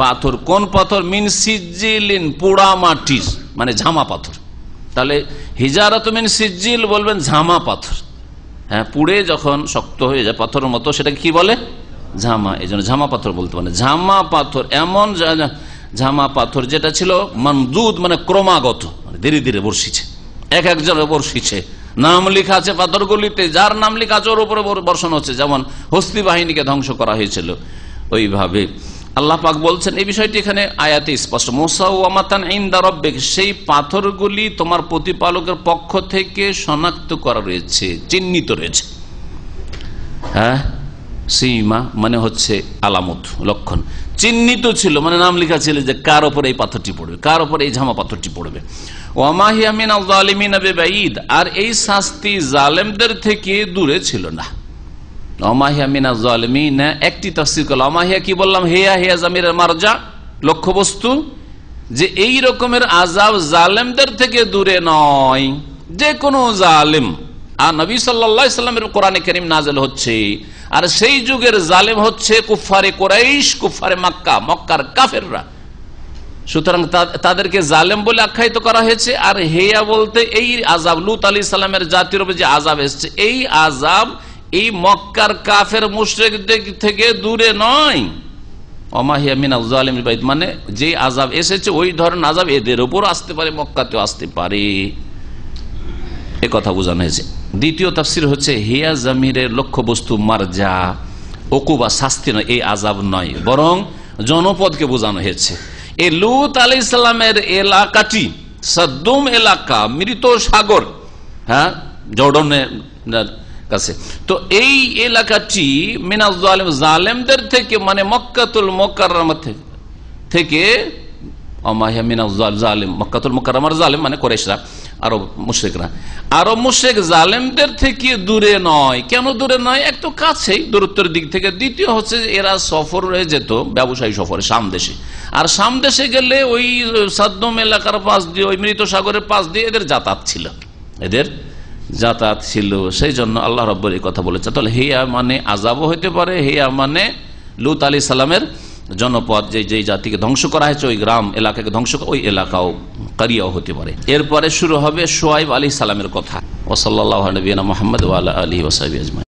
পাথর, কোন পাথর? মিন সিজিলিন, পোড়া মাটির, মানে ঝামা পাথর। তাহলে হিজারাতুন মিন সিজিল বলবেন ঝামা পাথর, হ্যাঁ, পুড়ে যখন শক্ত হয়ে যায় পাথরের মতো, সেটাকে কি বলে? ঝামা। এই জন্য ঝামা পাথর বলতে পারে, ঝামা পাথর, এমন ঝামা পাথর যেটা ছিল মামদুদ, মানে ক্রমাগত, মানে ধীরে ধীরে বর্ষিছে, এক একজন বর্ষিছে, নাম লেখা আছে পাথরগুলিতে, যার নাম লেখা আছে ওর উপরে বর্ষণ হচ্ছে, যেমন হস্তি বাহিনীকে ধ্বংস করা হয়েছিল ওইভাবে। আল্লাহ পাক বলছেন এই বিষয়টি এখানে আয়াতে স্পষ্ট, মুসাওয়ামাতান ইনদা রাব্বিক, সেই পাথরগুলি তোমার প্রতিপালকের পক্ষ থেকে শনাক্ত করা রয়েছে, চিহ্নিত রয়েছে। হ্যাঁ, সীমা মানে হচ্ছে আলামত, লক্ষণ, চিহ্নিত ছিল মানে নাম লেখা ছিল যে কার ওপরে এই পাথরটি পড়বে, কার ওপরে এই ঝামা পাথরটি পড়বে। ওয়া হিয়া মিনাল যালিমিনা বিবাঈদ, আর এই শাস্তি জালেমদের থেকে দূরে ছিল না। ওমাহিয়া মিনাজ জালিমিন, একটি তাফসীর করলাম। ওমাহিয়া কি বললাম? হেয়া, হেয়া জামিরের মারজা, লক্ষ্যবস্তু, যে এই রকমের আযাব জালেমদের থেকে দূরে নয়, যে কোনো জালেম। আর নবী সাল্লাল্লাহু আলাইহি সাল্লামের কোরআনে কারীম নাযিল হচ্ছে, আর সেই যুগের জালেম হচ্ছে কুফারে কুরাইশ, কুফারে মক্কা, মক্কার কাফেররা। সুতরাং তাদেরকে জালেম বলে আখ্যায়িত করা হয়েছে। আর হেয়া বলতে এই আযাব, লূত আলাইহিস সালামের জাতির উপর যে আযাব এসেছে, এই আযাব এই মক্কার কাফের মুশরিকদের থেকে দূরে নয়। ওমাহিয়া মিনাল যালিমিন বাইত, মানে যে আযাব এসেছে ওই ধরনের আযাব এদের উপর আসতে পারে, মক্কাতেও আসতে পারে, এ কথা বোঝানো হয়েছে। দ্বিতীয় তাফসীর হচ্ছে হিয়া জামিরের লক্ষ্যবস্তু মারজা, উকুবা, শাস্তি নয়, এই আযাব নয়, বরং জনপদকে বোঝানো হয়েছে। এই লূত আলাইহিস সালামের এলাকাটি সাদুম এলাকা, মৃত সাগর, হ্যাঁ, জর্ডনের কাছে, তো এই এলাকাটি মিনাল যালিম, জালেমদের থেকে, মানে মক্কাতুল মুকাররমা থেকে, ওমাহিয়া মিনাল যালিম, মক্কাতুল মুকাররমার জালিম মানে কুরাইশরা, আরব মুশরিকরা, আরব মুশরিক জালেমদের থেকে দূরে নয়। কেন দূরে নয়? এক তো কাছেই, দূরত্বের দিক থেকে। দ্বিতীয় হচ্ছে এরা সফরে যেত, ব্যবসায়ী সফরে, শাম দেশে, আর শাম দেশে গেলে ওই সাদুম এলাকার পাশ দিয়ে, ওই মৃত সাগরের পাশ দিয়ে এদের যাতায়াত ছিল, এদের যাতায়াত ছিল। সেই জন্য আল্লাহ রাব্বুল এই কথা বলেছে। তাহলে হিয়া মানে আযাবও হতে পারে, হিয়া মানে লূত আলাইহিস সালামের জনপদ, যে জাতিকে ধ্বংস করা হয়েছে, ওই গ্রাম এলাকাকে ধ্বংস, ওই এলাকাও কারিয়াও হতে পারে। এরপরে শুরু হবে শুআয়ব আলাইহিস সালামের কথা। ওয়া সাল্লাল্লাহু আলা নবিয়িনা মুহাম্মদ ওয়া আলা আলিহি ওয়া সাহবিহি আজমাইন।